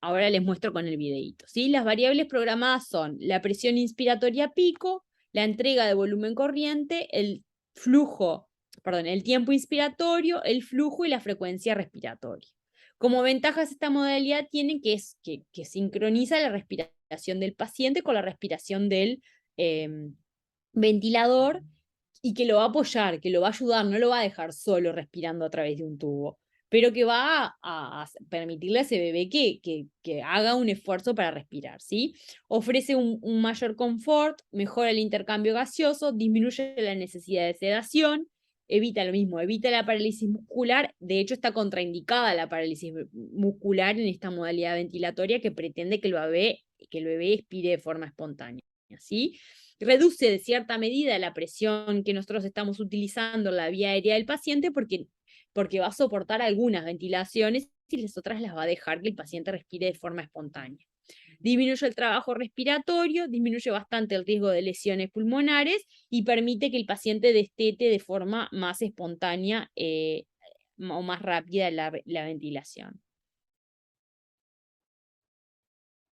ahora les muestro con el videíto, ¿sí? Las variables programadas son la presión inspiratoria pico, la entrega de volumen corriente, el tiempo inspiratorio, el flujo y la frecuencia respiratoria. Como ventajas esta modalidad tiene que sincroniza la respiración del paciente con la respiración del ventilador y que lo va a apoyar, que lo va a ayudar, no lo va a dejar solo respirando a través de un tubo, pero que va a permitirle a ese bebé que haga un esfuerzo para respirar, ¿sí? Ofrece un mayor confort, mejora el intercambio gaseoso, disminuye la necesidad de sedación, evita la parálisis muscular. De hecho, está contraindicada la parálisis muscular en esta modalidad ventilatoria que pretende que el bebé expire de forma espontánea, ¿sí? Reduce de cierta medida la presión que nosotros estamos utilizando en la vía aérea del paciente porque va a soportar algunas ventilaciones y las otras las va a dejar que el paciente respire de forma espontánea. Disminuye el trabajo respiratorio, disminuye bastante el riesgo de lesiones pulmonares y permite que el paciente destete de forma más espontánea o más rápida la ventilación.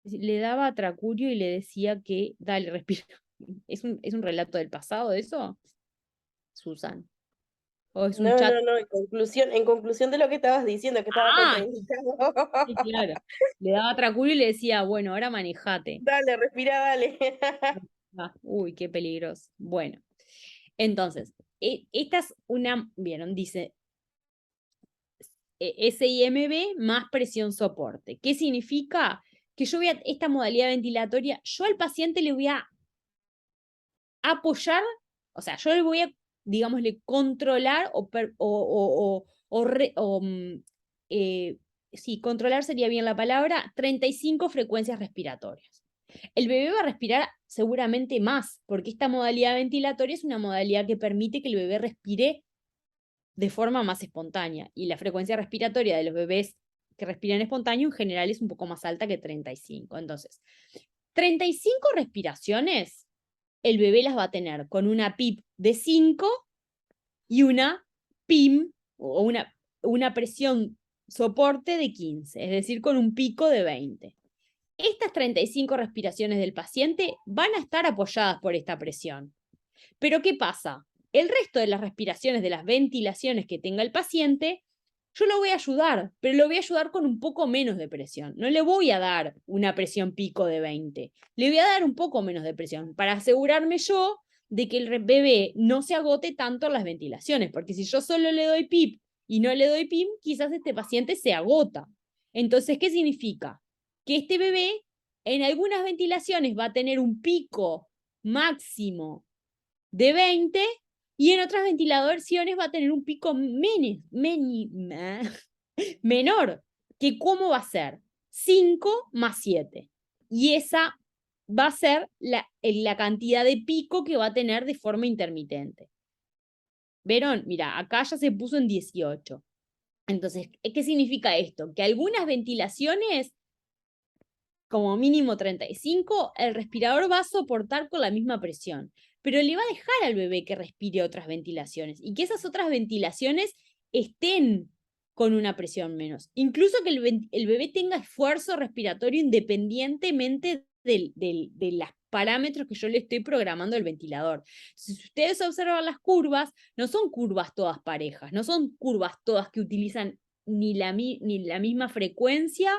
Le daba a Tracurio y le decía que, dale, respira. ¿Es un relato del pasado eso, Susan? ¿O es un No, chat? no, no, en conclusión de lo que estabas diciendo, que estaba Ah, contraindicado. sí, claro. Le daba a Tracurio y le decía, bueno, ahora manejate. Dale, respira, dale. Uy, qué peligroso. Bueno, entonces, esta es vieron, dice SIMB más presión soporte. ¿Qué significa? Que yo esta modalidad ventilatoria, yo al paciente le voy a apoyar, o sea, yo le voy a, digámosle, controlar sí, controlar sería bien la palabra, 35 frecuencias respiratorias. El bebé va a respirar seguramente más, porque esta modalidad ventilatoria es una modalidad que permite que el bebé respire de forma más espontánea, y la frecuencia respiratoria de los bebés que respiran espontáneo en general es un poco más alta que 35. Entonces, 35 respiraciones el bebé las va a tener con una PIP de 5 y una PIM o una presión soporte de 15, es decir, con un pico de 20. Estas 35 respiraciones del paciente van a estar apoyadas por esta presión. Pero ¿qué pasa? El resto de las respiraciones, de las ventilaciones que tenga el paciente, yo lo voy a ayudar, pero lo voy a ayudar con un poco menos de presión. No le voy a dar una presión pico de 20. Le voy a dar un poco menos de presión para asegurarme yo de que el bebé no se agote tanto en las ventilaciones, porque si yo solo le doy PIP y no le doy PIM, quizás este paciente se agota. Entonces, ¿qué significa? Que este bebé en algunas ventilaciones va a tener un pico máximo de 20 y en otras ventilaciones va a tener un pico menor, que ¿cómo va a ser? 5 más 7. Y esa va a ser la cantidad de pico que va a tener de forma intermitente. ¿Vieron? Mira, acá ya se puso en 18. Entonces, ¿qué significa esto? Que algunas ventilaciones, como mínimo 35, el respirador va a soportar con la misma presión, pero le va a dejar al bebé que respire otras ventilaciones y que esas otras ventilaciones estén con una presión menos. Incluso que el bebé tenga esfuerzo respiratorio independientemente de los parámetros que yo le estoy programando al ventilador. Si ustedes observan las curvas, no son curvas todas parejas, no son curvas todas que utilizan ni la misma frecuencia,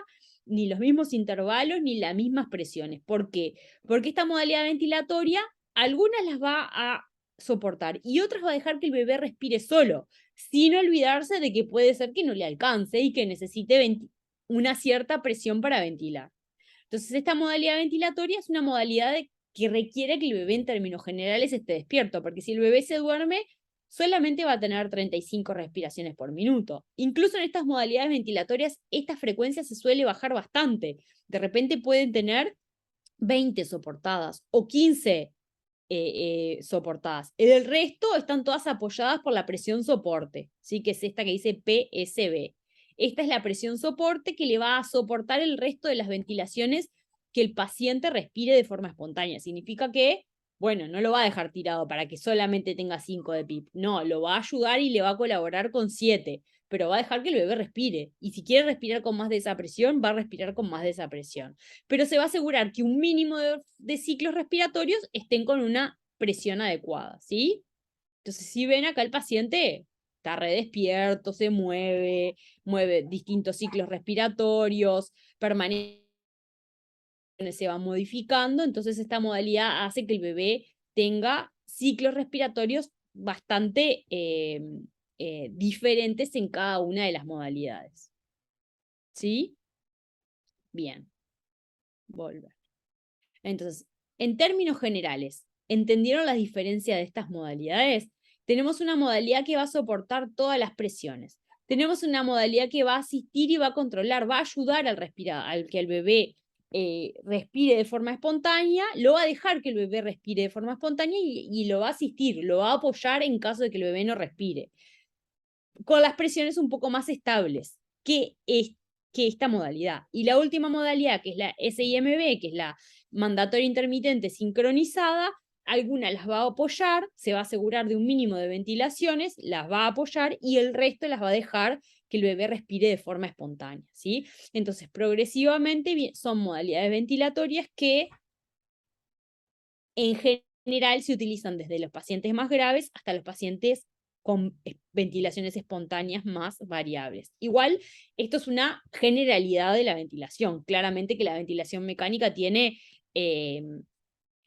ni los mismos intervalos, ni las mismas presiones. ¿Por qué? Porque esta modalidad ventilatoria, algunas las va a soportar y otras va a dejar que el bebé respire solo, sin olvidarse de que puede ser que no le alcance y que necesite una cierta presión para ventilar. Entonces, esta modalidad ventilatoria es una modalidad que requiere que el bebé en términos generales esté despierto, porque si el bebé se duerme, solamente va a tener 35 respiraciones por minuto. Incluso en estas modalidades ventilatorias, esta frecuencia se suele bajar bastante. De repente pueden tener 20 soportadas o 15 soportadas. El resto están todas apoyadas por la presión soporte, ¿sí? Que es esta que dice PSB. Esta es la presión soporte que le va a soportar el resto de las ventilaciones que el paciente respire de forma espontánea. Significa que, bueno, no lo va a dejar tirado para que solamente tenga 5 de PIP. No, lo va a ayudar y le va a colaborar con 7, pero va a dejar que el bebé respire. Y si quiere respirar con más de esa presión, va a respirar con más de esa presión. Pero se va a asegurar que un mínimo de ciclos respiratorios estén con una presión adecuada, ¿sí? Entonces, si ven acá el paciente está re despierto, se mueve, mueve distintos ciclos respiratorios, permanece, se va modificando, entonces esta modalidad hace que el bebé tenga ciclos respiratorios bastante diferentes en cada una de las modalidades. ¿Sí? Bien. Volver. Entonces, en términos generales, ¿entendieron la diferencia de estas modalidades? Tenemos una modalidad que va a soportar todas las presiones. Tenemos una modalidad que va a asistir y va a controlar, va a ayudar al que el bebé respire de forma espontánea, lo va a dejar que el bebé respire de forma espontánea y lo va a asistir, lo va a apoyar en caso de que el bebé no respire. Con las presiones un poco más estables que esta modalidad. Y la última modalidad, que es la SIMB, que es la mandatoria intermitente sincronizada, algunas las va a apoyar, se va a asegurar de un mínimo de ventilaciones, las va a apoyar y el resto las va a dejar que el bebé respire de forma espontánea, ¿sí? Entonces, progresivamente son modalidades ventilatorias que en general se utilizan desde los pacientes más graves hasta los pacientes con ventilaciones espontáneas más variables. Igual, esto es una generalidad de la ventilación. Claramente que la ventilación mecánica tiene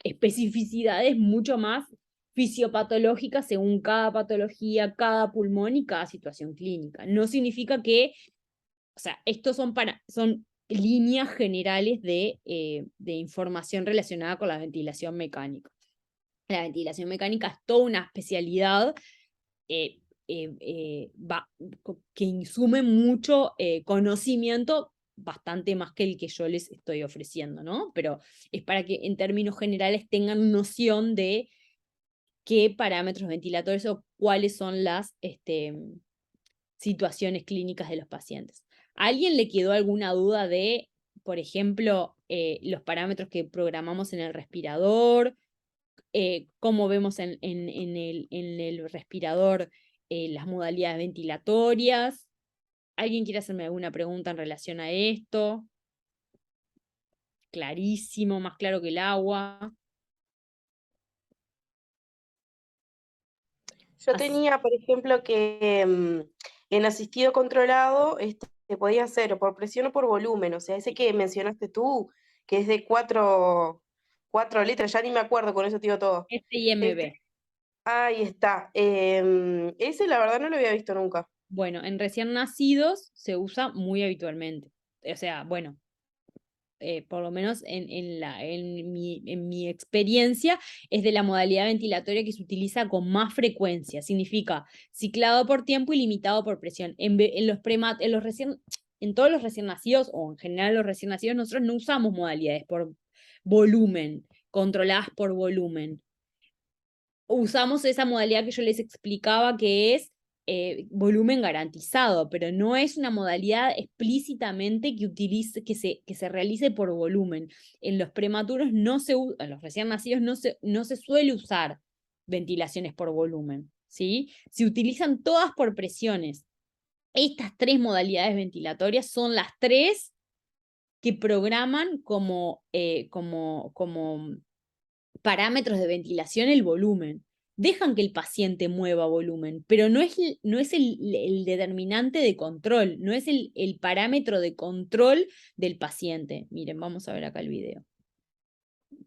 especificidades mucho más fisiopatológicas según cada patología, cada pulmón y cada situación clínica. No significa que, o sea, estos son líneas generales de información relacionada con la ventilación mecánica. La ventilación mecánica es toda una especialidad que insume mucho conocimiento, bastante más que el que yo les estoy ofreciendo, ¿no? Pero es para que en términos generales tengan noción de qué parámetros ventilatorios o cuáles son las situaciones clínicas de los pacientes. ¿A alguien le quedó alguna duda de, por ejemplo, los parámetros que programamos en el respirador? Cómo vemos en el respirador las modalidades ventilatorias. ¿Alguien quiere hacerme alguna pregunta en relación a esto? Clarísimo, más claro que el agua. Yo tenía, por ejemplo, que en asistido controlado se podía hacer o por presión o por volumen, o sea, ese que mencionaste tú, que es de 4 letras, ya ni me acuerdo, con eso te digo todo. SIMB. Ahí está. Ese la verdad no lo había visto nunca. Bueno, en recién nacidos se usa muy habitualmente. O sea, bueno, por lo menos en mi experiencia, es de la modalidad ventilatoria que se utiliza con más frecuencia. Significa ciclado por tiempo y limitado por presión. En todos los recién nacidos, o en general los recién nacidos, nosotros no usamos modalidades por volumen, controladas por volumen. Usamos esa modalidad que yo les explicaba, que es volumen garantizado, pero no es una modalidad explícitamente que se realice por volumen. En los prematuros en los recién nacidos no se suele usar ventilaciones por volumen, ¿sí? Se utilizan todas por presiones. Estas 3 modalidades ventilatorias son las 3 que programan como parámetros de ventilación el volumen. Dejan que el paciente mueva volumen, pero no es el determinante de control, no es el parámetro de control del paciente. Miren, vamos a ver acá el video.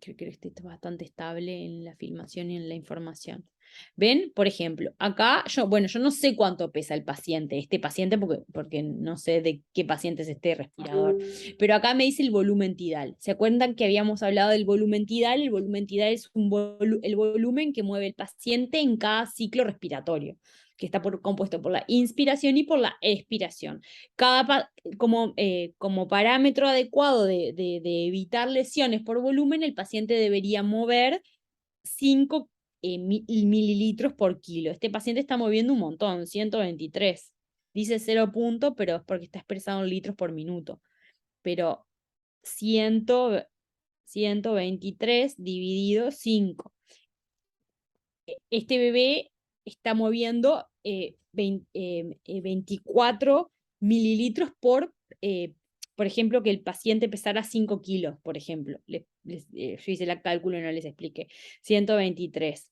Creo que este está bastante estable en la filmación y en la información. ¿Ven? Por ejemplo, acá, yo no sé cuánto pesa el paciente, este paciente, porque no sé de qué paciente es este respirador, pero acá me dice el volumen tidal. ¿Se acuerdan que habíamos hablado del volumen tidal? El volumen tidal es el volumen que mueve el paciente en cada ciclo respiratorio, que está compuesto por la inspiración y por la expiración. Como parámetro adecuado de evitar lesiones por volumen, el paciente debería mover 5 mililitros por kilo. Este paciente está moviendo un montón, 123. Dice 0 punto, pero es porque está expresado en litros por minuto. Pero 123 dividido 5. Este bebé está moviendo 24 mililitros por ejemplo, que el paciente pesara 5 kilos, por ejemplo. Yo hice el cálculo y no les expliqué. 123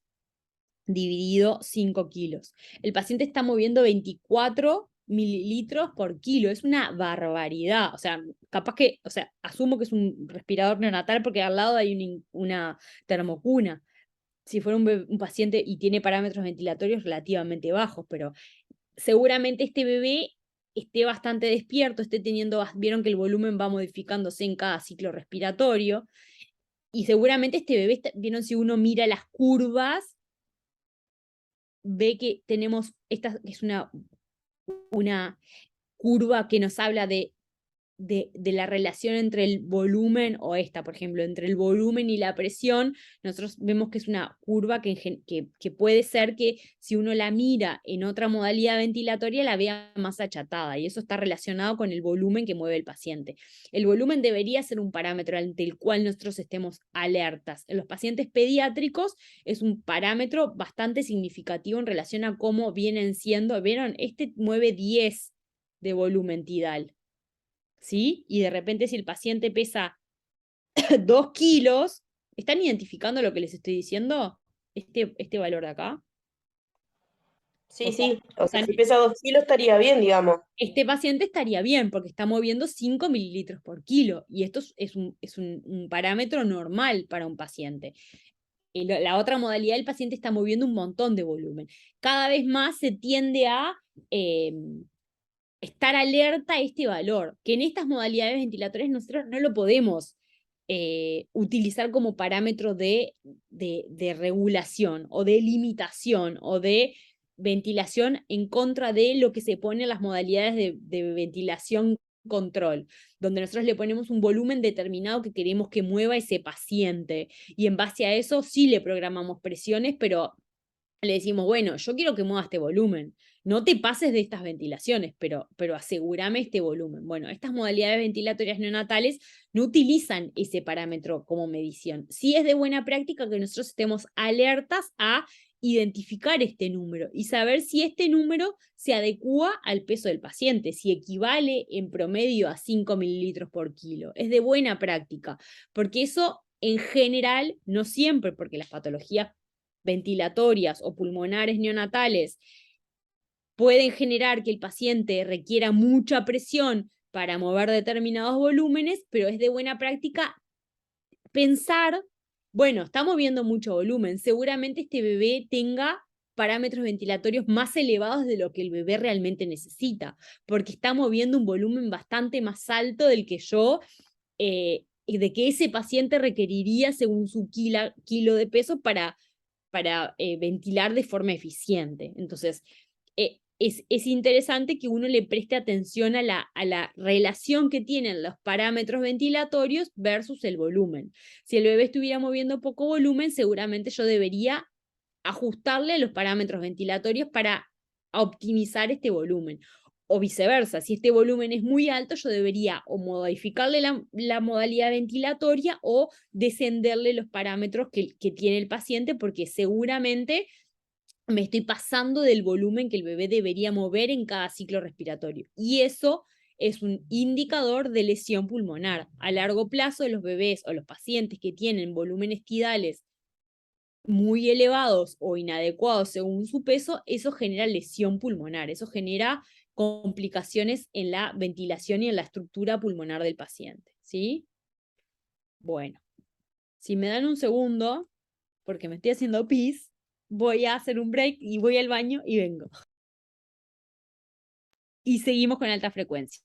dividido 5 kilos. El paciente está moviendo 24 mililitros por kilo. Es una barbaridad. O sea, capaz que, o sea, asumo que es un respirador neonatal porque al lado hay una termocuna. Si fuera un paciente y tiene parámetros ventilatorios relativamente bajos, pero seguramente este bebé esté bastante despierto, esté teniendo, vieron que el volumen va modificándose en cada ciclo respiratorio, y seguramente este bebé, vieron, si uno mira las curvas, ve que tenemos esta, que es una curva que nos habla de la relación entre el volumen, o esta, por ejemplo, entre el volumen y la presión. Nosotros vemos que es una curva que puede ser que si uno la mira en otra modalidad ventilatoria la vea más achatada, y eso está relacionado con el volumen que mueve el paciente. El volumen debería ser un parámetro ante el cual nosotros estemos alertas. En los pacientes pediátricos es un parámetro bastante significativo en relación a cómo vienen siendo. ¿Vieron? Este mueve 10 de volumen tidal, ¿sí? Y de repente si el paciente pesa 2 kilos, ¿están identificando lo que les estoy diciendo? Este valor de acá. Sí, O sea, sí, o sea, o sea, si pesa 2 kilos estaría bien, digamos. este paciente estaría bien porque está moviendo 5 mililitros por kilo, y esto es un parámetro normal para un paciente. La otra modalidad, el paciente está moviendo un montón de volumen. Cada vez más se tiende a estar alerta a este valor, que en estas modalidades ventilatorias nosotros no lo podemos utilizar como parámetro de regulación o de limitación o de ventilación en contra de lo que se pone en las modalidades de ventilación control, donde nosotros le ponemos un volumen determinado que queremos que mueva ese paciente, y en base a eso sí le programamos presiones, pero le decimos, bueno, yo quiero que mueva este volumen, no te pases de estas ventilaciones, pero asegúrame este volumen. Bueno, estas modalidades ventilatorias neonatales no utilizan ese parámetro como medición. Sí es de buena práctica que nosotros estemos alertas a identificar este número y saber si este número se adecua al peso del paciente, si equivale en promedio a 5 mililitros por kilo. Es de buena práctica, porque eso en general, no siempre, porque las patologías ventilatorias o pulmonares neonatales pueden generar que el paciente requiera mucha presión para mover determinados volúmenes, pero es de buena práctica pensar, bueno, está moviendo mucho volumen, seguramente este bebé tenga parámetros ventilatorios más elevados de lo que el bebé realmente necesita, porque está moviendo un volumen bastante más alto del que de que ese paciente requeriría según su kilo de peso para ventilar de forma eficiente. Entonces, es interesante que uno le preste atención a la relación que tienen los parámetros ventilatorios versus el volumen. Si el bebé estuviera moviendo poco volumen, seguramente yo debería ajustarle los parámetros ventilatorios para optimizar este volumen. O viceversa, si este volumen es muy alto, yo debería o modificarle la modalidad ventilatoria o descenderle los parámetros que tiene el paciente, porque seguramente me estoy pasando del volumen que el bebé debería mover en cada ciclo respiratorio. Y eso es un indicador de lesión pulmonar. A largo plazo, los bebés o los pacientes que tienen volúmenes tidales muy elevados o inadecuados según su peso, eso genera lesión pulmonar, eso genera complicaciones en la ventilación y en la estructura pulmonar del paciente, ¿sí? Bueno, si me dan un segundo, porque me estoy haciendo pis, voy a hacer un break y voy al baño y vengo. Y seguimos con alta frecuencia.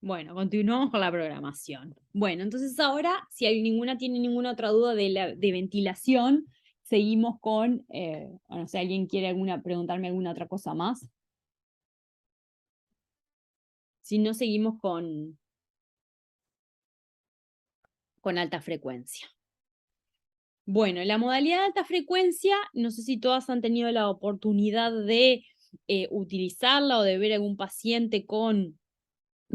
Bueno, continuamos con la programación. Bueno, entonces ahora, si tiene ninguna otra duda de ventilación, seguimos con, bueno, si alguien quiere preguntarme alguna otra cosa más. Si no, seguimos con alta frecuencia. Bueno, la modalidad de alta frecuencia, no sé si todas han tenido la oportunidad de utilizarla o de ver algún paciente con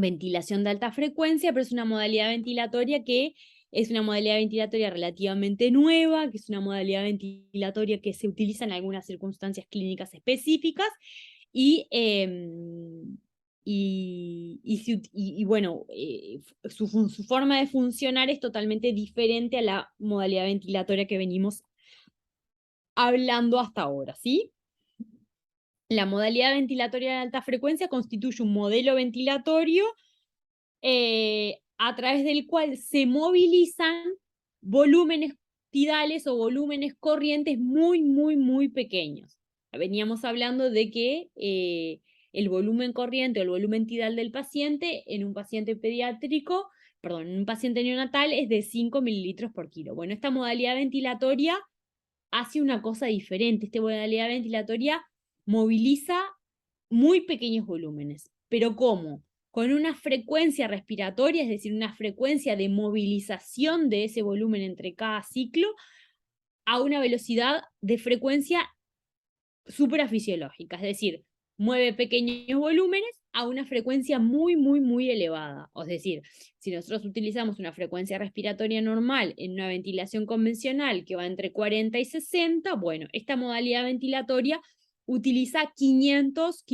ventilación de alta frecuencia, pero es una modalidad ventilatoria que es una modalidad ventilatoria relativamente nueva, que es una modalidad ventilatoria que se utiliza en algunas circunstancias clínicas específicas bueno, su forma de funcionar es totalmente diferente a la modalidad ventilatoria que venimos hablando hasta ahora, ¿sí? La modalidad ventilatoria de alta frecuencia constituye un modelo ventilatorio a través del cual se movilizan volúmenes tidales o volúmenes corrientes muy, muy, muy pequeños. Veníamos hablando de que el volumen corriente o el volumen tidal del paciente en un paciente pediátrico, perdón, en un paciente neonatal es de 5 mililitros por kilo. Bueno, esta modalidad ventilatoria hace una cosa diferente. Esta modalidad ventilatoria moviliza muy pequeños volúmenes. ¿Pero cómo? Con una frecuencia respiratoria, es decir, una frecuencia de movilización de ese volumen entre cada ciclo, a una velocidad de frecuencia suprafisiológica, es decir, mueve pequeños volúmenes a una frecuencia muy, muy, muy elevada. Es decir, si nosotros utilizamos una frecuencia respiratoria normal en una ventilación convencional que va entre 40 y 60, bueno, esta modalidad ventilatoria utiliza 500,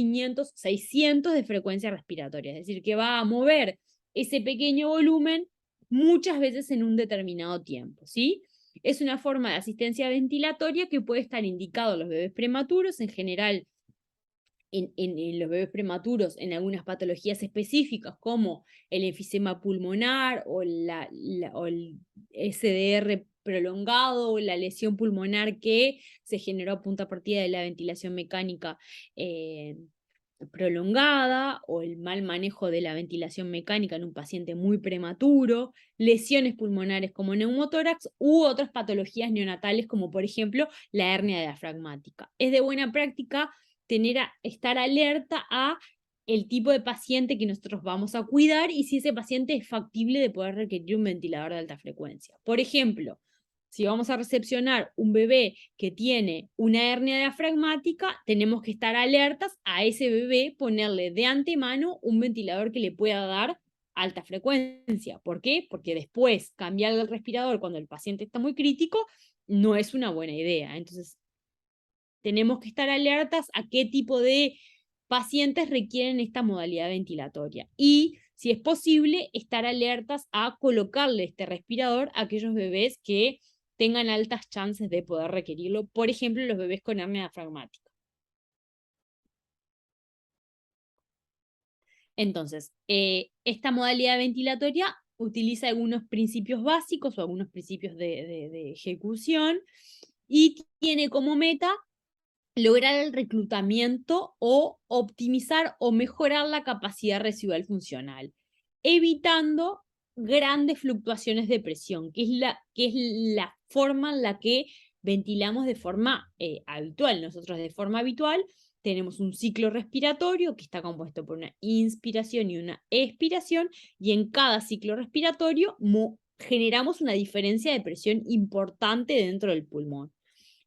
600 de frecuencia respiratoria, es decir, que va a mover ese pequeño volumen muchas veces en un determinado tiempo, ¿sí? Es una forma de asistencia ventilatoria que puede estar indicado a los bebés prematuros, en general en los bebés prematuros, en algunas patologías específicas como el enfisema pulmonar o el SDR prolongado o la lesión pulmonar que se generó a punta partida de la ventilación mecánica prolongada o el mal manejo de la ventilación mecánica en un paciente muy prematuro, lesiones pulmonares como neumotórax u otras patologías neonatales como por ejemplo la hernia diafragmática. Es de buena práctica estar alerta a el tipo de paciente que nosotros vamos a cuidar y si ese paciente es factible de poder requerir un ventilador de alta frecuencia. Por ejemplo, si vamos a recepcionar un bebé que tiene una hernia diafragmática, tenemos que estar alertas a ese bebé, ponerle de antemano un ventilador que le pueda dar alta frecuencia. ¿Por qué? Porque después cambiar el respirador cuando el paciente está muy crítico no es una buena idea. Entonces, tenemos que estar alertas a qué tipo de pacientes requieren esta modalidad ventilatoria. Y, si es posible, estar alertas a colocarle este respirador a aquellos bebés que tengan altas chances de poder requerirlo, por ejemplo, los bebés con hernia diafragmática. Entonces, esta modalidad ventilatoria utiliza algunos principios básicos o algunos principios de ejecución y tiene como meta lograr el reclutamiento o optimizar o mejorar la capacidad residual funcional, evitando grandes fluctuaciones de presión, que es la forma en la que ventilamos de forma habitual. Nosotros de forma habitual tenemos un ciclo respiratorio que está compuesto por una inspiración y una expiración, y en cada ciclo respiratorio generamos una diferencia de presión importante dentro del pulmón.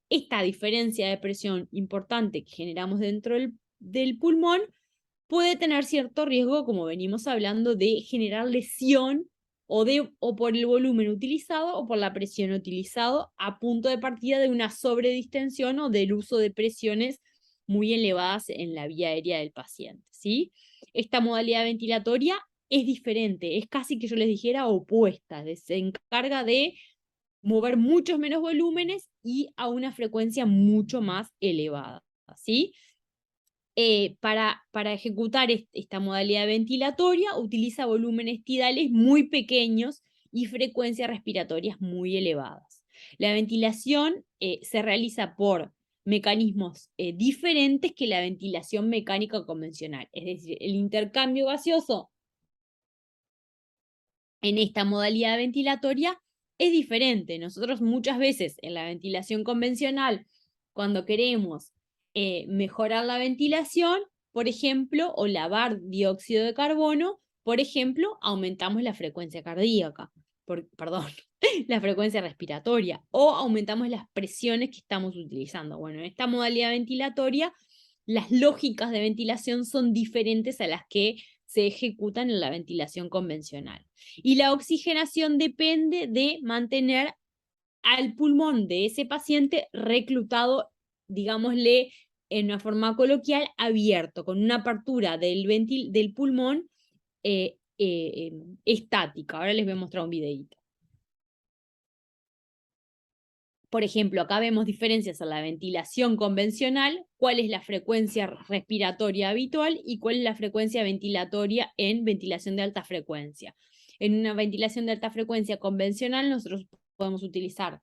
Esta diferencia de presión importante que generamos dentro del pulmón puede tener cierto riesgo, como venimos hablando, de generar lesión o por el volumen utilizado o por la presión utilizado a punto de partida de una sobredistensión o del uso de presiones muy elevadas en la vía aérea del paciente, ¿sí? Esta modalidad ventilatoria es diferente, es casi que yo les dijera opuesta, se encarga de mover muchos menos volúmenes y a una frecuencia mucho más elevada, ¿sí? Para ejecutar esta modalidad ventilatoria utiliza volúmenes tidales muy pequeños y frecuencias respiratorias muy elevadas. La ventilación se realiza por mecanismos diferentes que la ventilación mecánica convencional, es decir, el intercambio gaseoso en esta modalidad ventilatoria es diferente. Nosotros muchas veces en la ventilación convencional, cuando queremos mejorar la ventilación, por ejemplo, o lavar dióxido de carbono, por ejemplo, aumentamos la frecuencia cardíaca, perdón, la frecuencia respiratoria, o aumentamos las presiones que estamos utilizando. Bueno, en esta modalidad ventilatoria, las lógicas de ventilación son diferentes a las que se ejecutan en la ventilación convencional. Y la oxigenación depende de mantener al pulmón de ese paciente reclutado, digámosle en una forma coloquial, abierto, con una apertura del pulmón estática. Ahora les voy a mostrar un videíto. Por ejemplo, acá vemos diferencias en la ventilación convencional, cuál es la frecuencia respiratoria habitual y cuál es la frecuencia ventilatoria en ventilación de alta frecuencia. En una ventilación de alta frecuencia convencional, nosotros podemos utilizar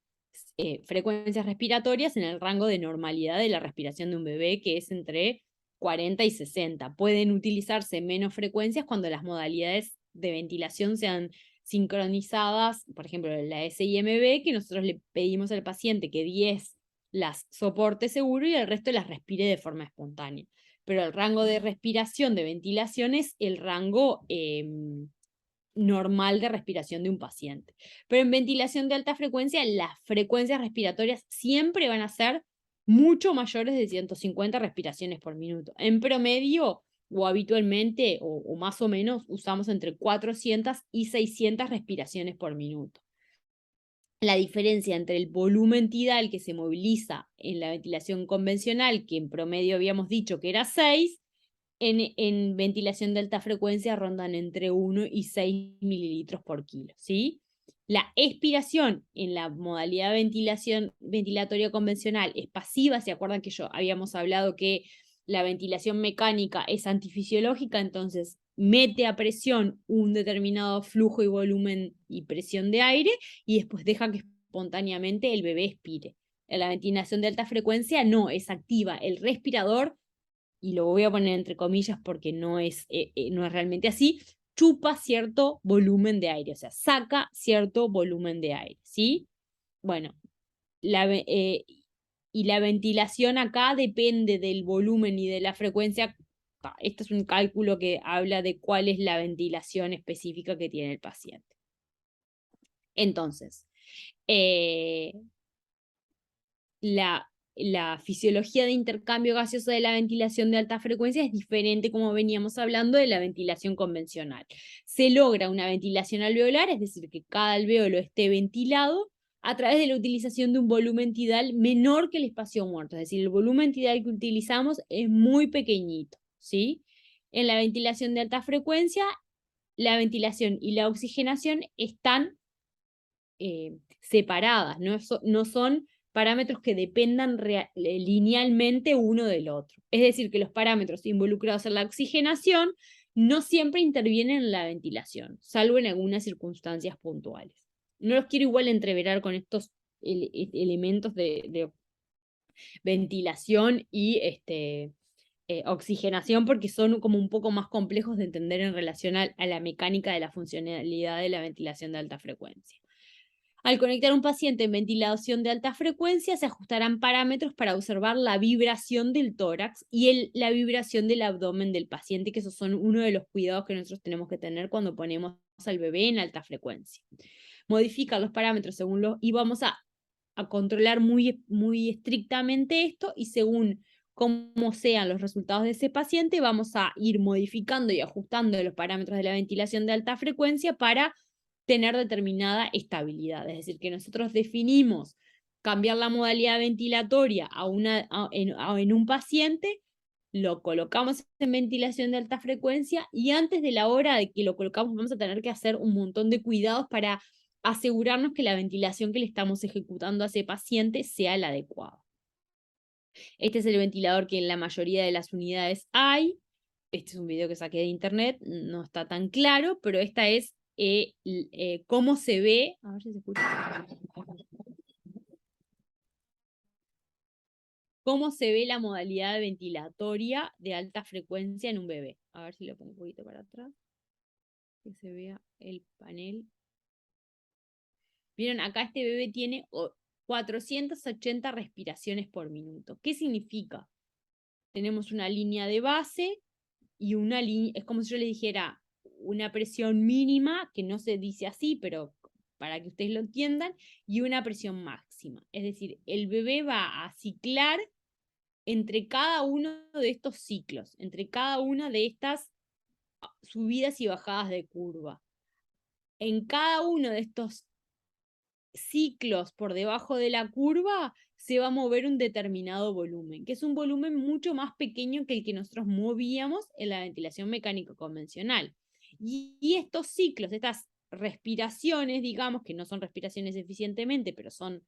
frecuencias respiratorias en el rango de normalidad de la respiración de un bebé, que es entre 40 y 60. Pueden utilizarse menos frecuencias cuando las modalidades de ventilación sean sincronizadas, por ejemplo, la SIMB, que nosotros le pedimos al paciente que 10 las soporte seguro y el resto las respire de forma espontánea. Pero el rango de respiración de ventilación es el rango normal de respiración de un paciente. Pero en ventilación de alta frecuencia, las frecuencias respiratorias siempre van a ser mucho mayores de 150 respiraciones por minuto. En promedio, o habitualmente, o más o menos, usamos entre 400 y 600 respiraciones por minuto. La diferencia entre el volumen tidal que se moviliza en la ventilación convencional, que en promedio habíamos dicho que era 6, en ventilación de alta frecuencia rondan entre 1 y 6 mililitros por kilo, ¿sí? La expiración en la modalidad de ventilación ventilatoria convencional es pasiva. ¿Se acuerdan que habíamos hablado que la ventilación mecánica es antifisiológica? Entonces mete a presión un determinado flujo y volumen y presión de aire y después deja que espontáneamente el bebé expire. En la ventilación de alta frecuencia no, es activa. El respirador, y lo voy a poner entre comillas porque no es realmente así, chupa cierto volumen de aire, o sea, saca cierto volumen de aire, ¿sí? Bueno, y la ventilación acá depende del volumen y de la frecuencia. Este es un cálculo que habla de cuál es la ventilación específica que tiene el paciente. Entonces, la fisiología de intercambio gaseoso de la ventilación de alta frecuencia es diferente, como veníamos hablando, de la ventilación convencional. Se logra una ventilación alveolar, es decir, que cada alvéolo esté ventilado a través de la utilización de un volumen tidal menor que el espacio muerto, es decir, el volumen tidal que utilizamos es muy pequeñito, ¿sí? En la ventilación de alta frecuencia, la ventilación y la oxigenación están separadas, no son parámetros que dependan linealmente uno del otro. Es decir, que los parámetros involucrados en la oxigenación no siempre intervienen en la ventilación, salvo en algunas circunstancias puntuales. No los quiero igual entreverar con estos elementos de ventilación y oxigenación, porque son como un poco más complejos de entender en relación a la mecánica de la funcionalidad de la ventilación de alta frecuencia. Al conectar un paciente en ventilación de alta frecuencia, se ajustarán parámetros para observar la vibración del tórax y la vibración del abdomen del paciente, que esos son uno de los cuidados que nosotros tenemos que tener cuando ponemos al bebé en alta frecuencia. Modificar los parámetros y vamos a controlar muy, muy estrictamente esto, y según cómo sean los resultados de ese paciente, vamos a ir modificando y ajustando los parámetros de la ventilación de alta frecuencia para tener determinada estabilidad. Es decir, que nosotros definimos cambiar la modalidad ventilatoria en un paciente, lo colocamos en ventilación de alta frecuencia y antes de la hora de que lo colocamos vamos a tener que hacer un montón de cuidados para asegurarnos que la ventilación que le estamos ejecutando a ese paciente sea la adecuada. Este es el ventilador que en la mayoría de las unidades hay. Este es un video que saqué de internet, no está tan claro, pero esta es cómo se ve. A ver si se escucha. Cómo se ve la modalidad ventilatoria de alta frecuencia en un bebé. A ver si lo pongo un poquito para atrás. que se vea el panel. Vieron, acá este bebé tiene 480 respiraciones por minuto. ¿Qué significa? Tenemos una línea de base y una línea, es como si yo le dijera una presión mínima, que no se dice así, pero para que ustedes lo entiendan, y una presión máxima. Es decir, el bebé va a ciclar entre cada uno de estos ciclos, entre cada una de estas subidas y bajadas de curva. En cada uno de estos ciclos por debajo de la curva se va a mover un determinado volumen, que es un volumen mucho más pequeño que el que nosotros movíamos en la ventilación mecánica convencional. Y estos ciclos, estas respiraciones, digamos, que no son respiraciones eficientemente, pero son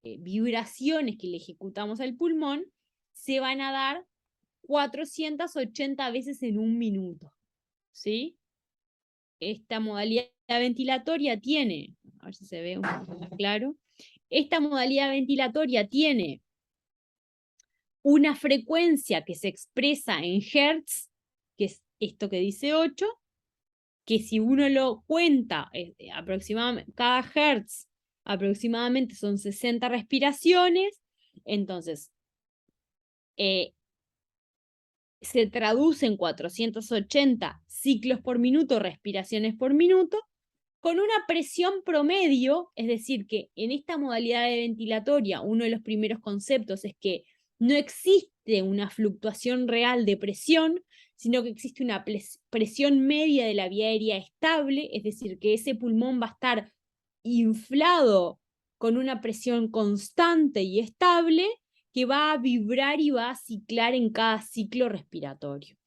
vibraciones que le ejecutamos al pulmón, se van a dar 480 veces en un minuto, ¿sí? Esta modalidad ventilatoria tiene, a ver si se ve un poco más claro, esta modalidad ventilatoria tiene una frecuencia que se expresa en hertz, que es esto que dice 8, que si uno lo cuenta, aproximadamente, cada hertz aproximadamente son 60 respiraciones, entonces se traduce en 480 ciclos por minuto, respiraciones por minuto, con una presión promedio, es decir, que en esta modalidad de ventilatoria, uno de los primeros conceptos es que no existe una fluctuación real de presión, sino que existe una presión media de la vía aérea estable, es decir, que ese pulmón va a estar inflado con una presión constante y estable, que va a vibrar y va a ciclar en cada ciclo respiratorio.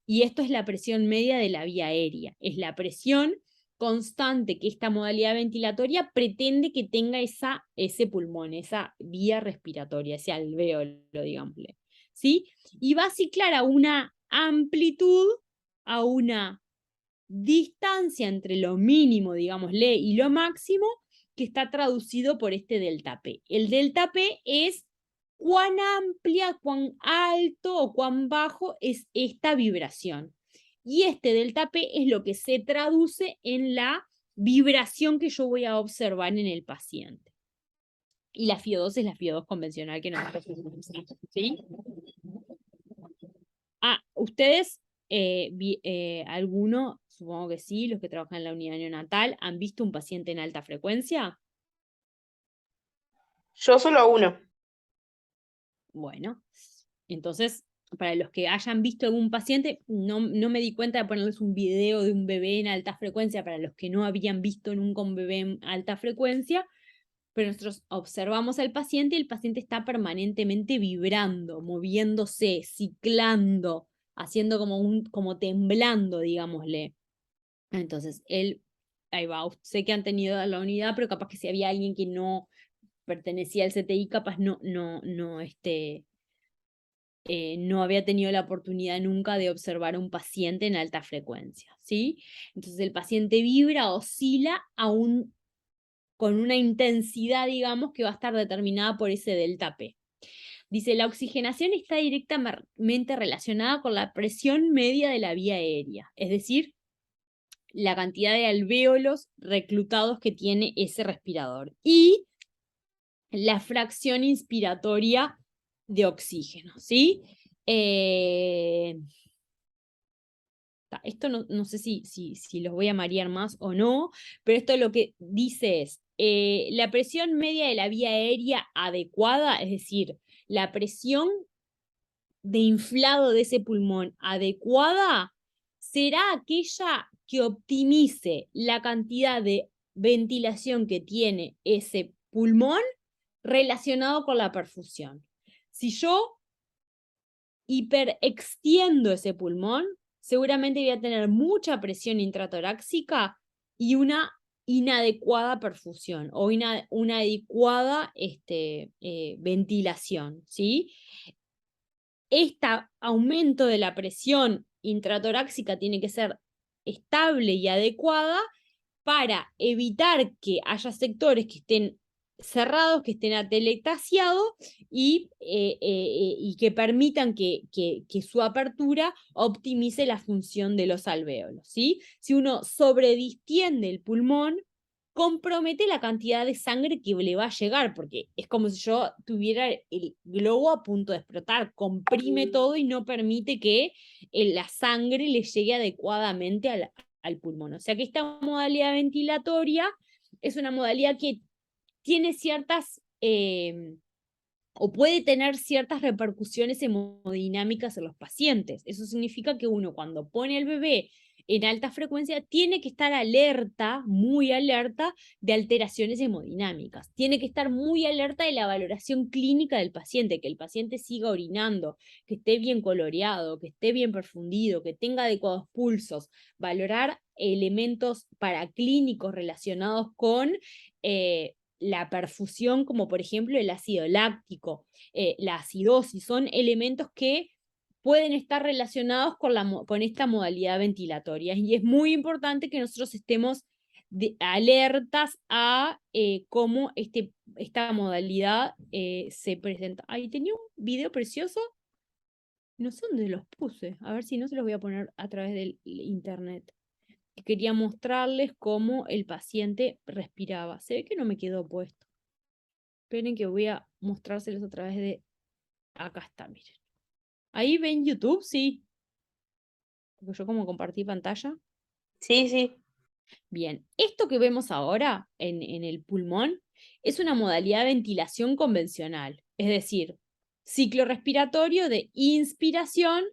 Y esto es la presión media de la vía aérea, es la presión constante que esta modalidad ventilatoria pretende que tenga ese pulmón, esa vía respiratoria, ese alvéolo, digámosle, ¿sí? Y va a ciclar a una amplitud, a una distancia entre lo mínimo, digámosle, y lo máximo, que está traducido por este delta P. El delta P es cuán amplia, cuán alto o cuán bajo es esta vibración. Y este delta P es lo que se traduce en la vibración que yo voy a observar en el paciente. Y la FiO2 es la FiO2 convencional que nosotros usamos, ¿sí? Ustedes, alguno, supongo que sí, los que trabajan en la unidad neonatal, ¿han visto un paciente en alta frecuencia? Yo solo uno. Bueno, entonces, para los que hayan visto algún paciente, no me di cuenta de ponerles un video de un bebé en alta frecuencia para los que no habían visto nunca un bebé en alta frecuencia, pero nosotros observamos al paciente y el paciente está permanentemente vibrando, moviéndose, ciclando, haciendo como temblando, digámosle. Entonces, ahí va, sé que han tenido a la unidad, pero capaz que si había alguien que no pertenecía al CTI, capaz no había tenido la oportunidad nunca de observar a un paciente en alta frecuencia, ¿sí? Entonces el paciente vibra, oscila con una intensidad, digamos, que va a estar determinada por ese delta P. Dice, la oxigenación está directamente relacionada con la presión media de la vía aérea, es decir, la cantidad de alvéolos reclutados que tiene ese respirador y la fracción inspiratoria de oxígeno, ¿sí? Esto no sé si los voy a marear más o no, pero esto lo que dice es, la presión media de la vía aérea adecuada, es decir, la presión de inflado de ese pulmón adecuada, será aquella que optimice la cantidad de ventilación que tiene ese pulmón relacionado con la perfusión. Si yo hiperextiendo ese pulmón, seguramente voy a tener mucha presión intratorácica y una inadecuada perfusión o una adecuada ventilación, ¿sí? Este aumento de la presión intratorácica tiene que ser estable y adecuada para evitar que haya sectores que estén cerrados, que estén atelectasiados y que permitan que su apertura optimice la función de los alvéolos, ¿sí? Si uno sobredistiende el pulmón, compromete la cantidad de sangre que le va a llegar, porque es como si yo tuviera el globo a punto de explotar, comprime todo y no permite que la sangre le llegue adecuadamente al pulmón. O sea que esta modalidad ventilatoria es una modalidad que tiene ciertas, o puede tener ciertas repercusiones hemodinámicas en los pacientes. Eso significa que uno cuando pone al bebé en alta frecuencia tiene que estar alerta, muy alerta de alteraciones hemodinámicas. Tiene que estar muy alerta de la valoración clínica del paciente, que el paciente siga orinando, que esté bien coloreado, que esté bien perfundido, que tenga adecuados pulsos, valorar elementos paraclínicos relacionados con la perfusión, como por ejemplo el ácido láctico, la acidosis, son elementos que pueden estar relacionados con esta modalidad ventilatoria. Y es muy importante que nosotros estemos alertas a cómo esta modalidad se presenta. Ahí tenía un video precioso, no sé dónde los puse, a ver si no se los voy a poner a través del internet. Quería mostrarles cómo el paciente respiraba. Se ve que no me quedó puesto. Esperen que voy a mostrárselos a través de... Acá está, miren. Ahí ven YouTube, sí. Porque yo como compartí pantalla. Sí, sí. Bien, esto que vemos ahora en el pulmón es una modalidad de ventilación convencional. Es decir, ciclo respiratorio de inspiración,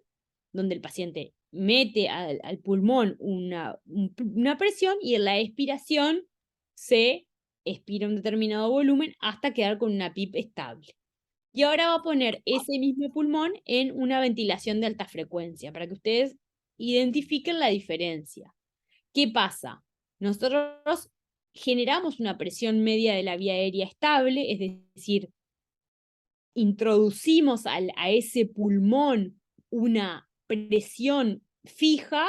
donde el paciente mete al pulmón una presión y en la expiración se expira un determinado volumen hasta quedar con una PIP estable. Y ahora va a poner ese mismo pulmón en una ventilación de alta frecuencia para que ustedes identifiquen la diferencia. ¿Qué pasa? Nosotros generamos una presión media de la vía aérea estable, es decir, introducimos a ese pulmón una presión fija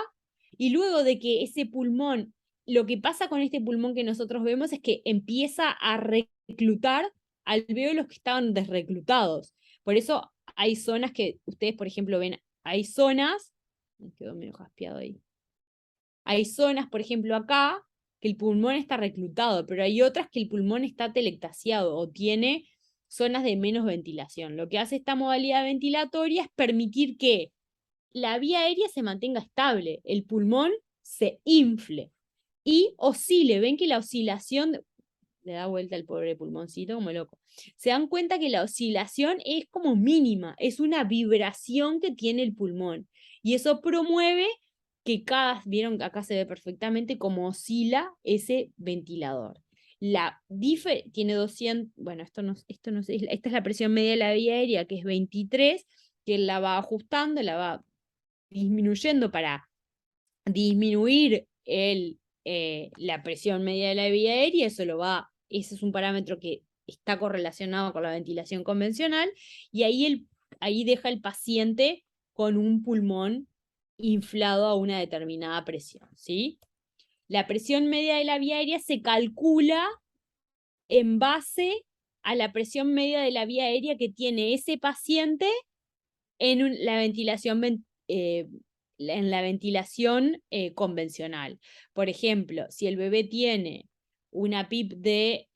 y luego de que ese pulmón, lo que pasa con este pulmón que nosotros vemos es que empieza a reclutar alvéolos que estaban desreclutados. Por eso hay zonas que ustedes, por ejemplo, ven, hay zonas, me quedó medio jaspeado ahí. Hay zonas, por ejemplo, acá, que el pulmón está reclutado, pero hay otras que el pulmón está telectasiado o tiene zonas de menos ventilación. Lo que hace esta modalidad ventilatoria es permitir que la vía aérea se mantenga estable, el pulmón se infle y oscile. Ven que la oscilación, le da vuelta el pobre pulmoncito como loco. Se dan cuenta que la oscilación es como mínima, es una vibración que tiene el pulmón y eso promueve que vieron que acá se ve perfectamente cómo oscila ese ventilador. Tiene 200, bueno, esta es la presión media de la vía aérea, que es 23, que la va ajustando, la va disminuyendo para disminuir la presión media de la vía aérea, ese es un parámetro que está correlacionado con la ventilación convencional, y ahí deja el paciente con un pulmón inflado a una determinada presión, ¿sí? La presión media de la vía aérea se calcula en base a la presión media de la vía aérea que tiene ese paciente en la ventilación convencional. Por ejemplo, si el bebé tiene una PIP de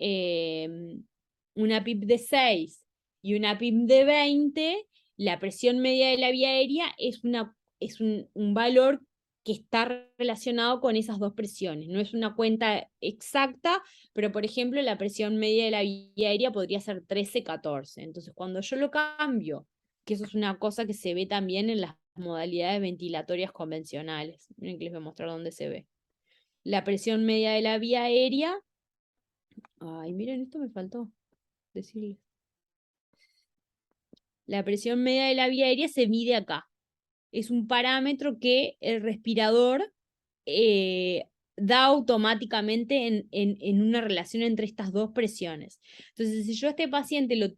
6 y una PIP de 20, la presión media de la vía aérea es un valor que está relacionado con esas dos presiones. No es una cuenta exacta, pero por ejemplo la presión media de la vía aérea podría ser 13, 14. Entonces cuando yo lo cambio, que eso es una cosa que se ve también en las modalidades ventilatorias convencionales. Miren que les voy a mostrar dónde se ve. La presión media de la vía aérea. Ay, miren, esto me faltó decirles. La presión media de la vía aérea se mide acá. Es un parámetro que el respirador da automáticamente en una relación entre estas dos presiones. Entonces, si yo a este paciente lo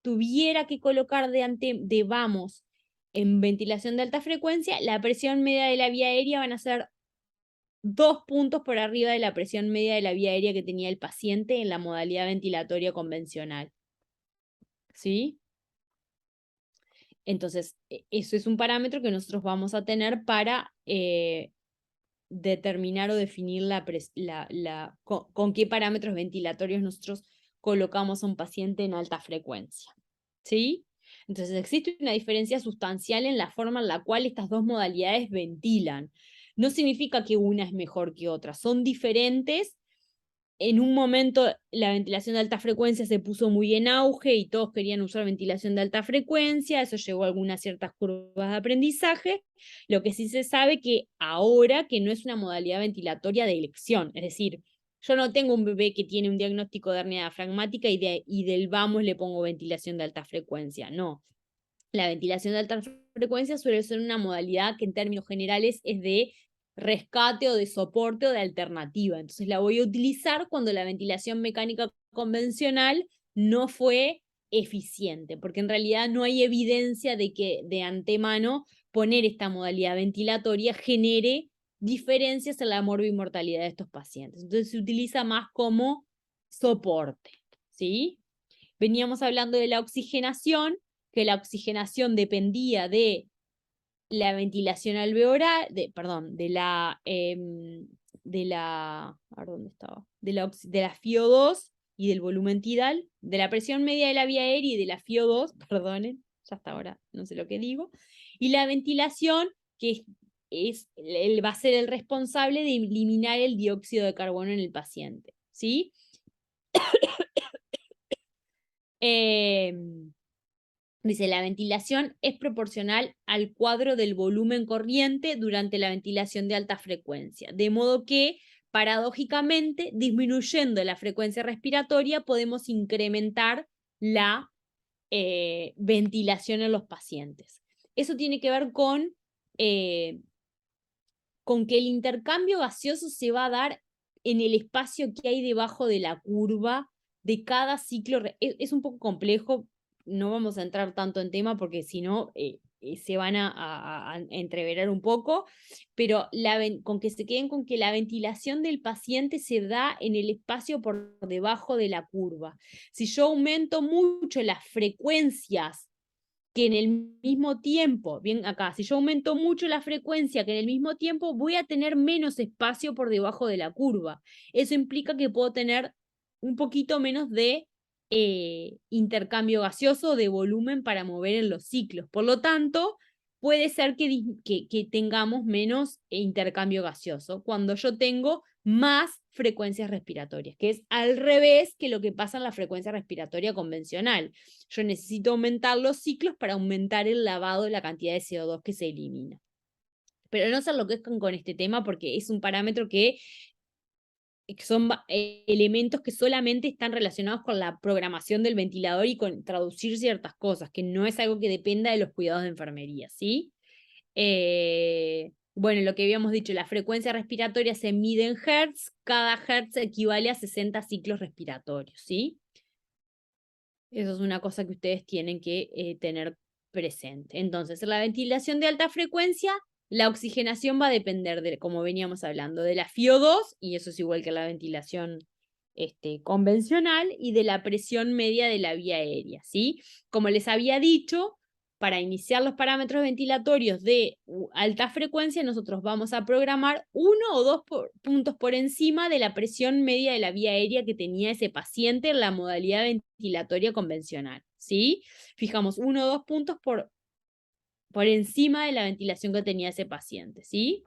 tuviera que colocar vamos en ventilación de alta frecuencia, la presión media de la vía aérea van a ser 2 puntos por arriba de la presión media de la vía aérea que tenía el paciente en la modalidad ventilatoria convencional. ¿Sí? Entonces, eso es un parámetro que nosotros vamos a tener para determinar o definir con qué parámetros ventilatorios nosotros colocamos a un paciente en alta frecuencia. ¿Sí? Entonces existe una diferencia sustancial en la forma en la cual estas dos modalidades ventilan. No significa que una es mejor que otra, son diferentes. En un momento la ventilación de alta frecuencia se puso muy en auge y todos querían usar ventilación de alta frecuencia, eso llevó a algunas ciertas curvas de aprendizaje. Lo que sí se sabe que ahora que no es una modalidad ventilatoria de elección, es decir, yo no tengo un bebé que tiene un diagnóstico de hernia diafragmática y del vamos le pongo ventilación de alta frecuencia, no. La ventilación de alta frecuencia suele ser una modalidad que en términos generales es de rescate o de soporte o de alternativa. Entonces la voy a utilizar cuando la ventilación mecánica convencional no fue eficiente, porque en realidad no hay evidencia de que de antemano poner esta modalidad ventilatoria genere diferencias en la morbi-mortalidad de estos pacientes. Entonces se utiliza más como soporte, ¿sí? Veníamos hablando de la oxigenación, que la oxigenación dependía de la ventilación alveolar, a ver, ¿dónde estaba? De la FiO2 y del volumen tidal, de la presión media de la vía aérea y de la FiO2, perdonen, ya hasta ahora no sé lo que digo, y la ventilación, que va a ser el responsable de eliminar el dióxido de carbono en el paciente, ¿sí? Dice, la ventilación es proporcional al cuadro del volumen corriente durante la ventilación de alta frecuencia, de modo que, paradójicamente, disminuyendo la frecuencia respiratoria, podemos incrementar la ventilación en los pacientes. Eso tiene que ver con que el intercambio gaseoso se va a dar en el espacio que hay debajo de la curva de cada ciclo. Es un poco complejo, no vamos a entrar tanto en tema porque si no se van a entreverar un poco, pero con que se queden con que la ventilación del paciente se da en el espacio por debajo de la curva. Si yo aumento mucho las frecuencias que en el mismo tiempo, bien acá, si yo aumento mucho la frecuencia que en el mismo tiempo voy a tener menos espacio por debajo de la curva. Eso implica que puedo tener un poquito menos de intercambio gaseoso de volumen para mover en los ciclos. Por lo tanto, puede ser que tengamos menos intercambio gaseoso cuando yo tengo más frecuencias respiratorias, que es al revés que lo que pasa en la frecuencia respiratoria convencional. Yo necesito aumentar los ciclos para aumentar el lavado de la cantidad de CO2 que se elimina. Pero no se enloquezcan con este tema porque es un parámetro que son elementos que solamente están relacionados con la programación del ventilador y con traducir ciertas cosas, que no es algo que dependa de los cuidados de enfermería, ¿sí? Bueno, lo que habíamos dicho, la frecuencia respiratoria se mide en hertz, cada hertz equivale a 60 ciclos respiratorios, ¿sí? Eso es una cosa que ustedes tienen que tener presente. Entonces, en la ventilación de alta frecuencia, la oxigenación va a depender, como veníamos hablando, de la FiO2, y eso es igual que la ventilación convencional, y de la presión media de la vía aérea, ¿sí? Como les había dicho, para iniciar los parámetros ventilatorios de alta frecuencia, nosotros vamos a programar 1 o 2 puntos por encima de la presión media de la vía aérea que tenía ese paciente en la modalidad ventilatoria convencional, ¿sí? Fijamos 1 o 2 puntos por encima de la ventilación que tenía ese paciente, ¿sí?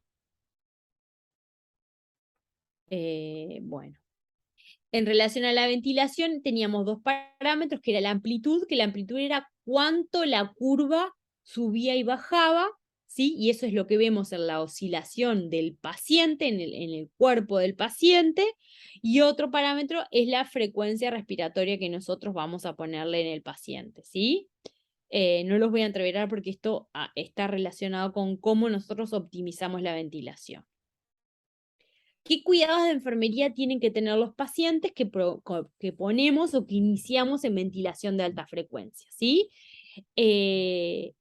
Bueno. En relación a la ventilación, teníamos dos parámetros, que era la amplitud, que la amplitud era cuánto la curva subía y bajaba, ¿sí? Y eso es lo que vemos en la oscilación del paciente, en el cuerpo del paciente. Y otro parámetro es la frecuencia respiratoria que nosotros vamos a ponerle en el paciente, ¿sí? No los voy a entreverar porque esto está relacionado con cómo nosotros optimizamos la ventilación. ¿Qué cuidados de enfermería tienen que tener los pacientes que ponemos o que iniciamos en ventilación de alta frecuencia? ¿Sí? Es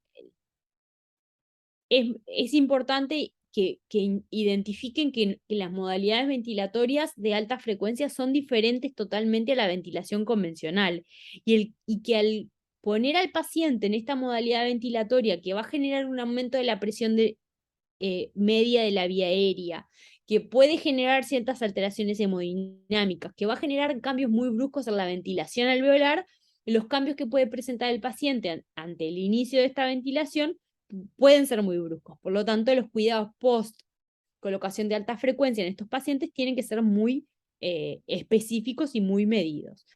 importante identifiquen que las modalidades ventilatorias de alta frecuencia son diferentes totalmente a la ventilación convencional y que al poner al paciente en esta modalidad ventilatoria que va a generar un aumento de la presión media de la vía aérea, que puede generar ciertas alteraciones hemodinámicas, que va a generar cambios muy bruscos en la ventilación alveolar, los cambios que puede presentar el paciente ante el inicio de esta ventilación pueden ser muy bruscos. Por lo tanto, los cuidados post colocación de alta frecuencia en estos pacientes tienen que ser muy específicos y muy medidos.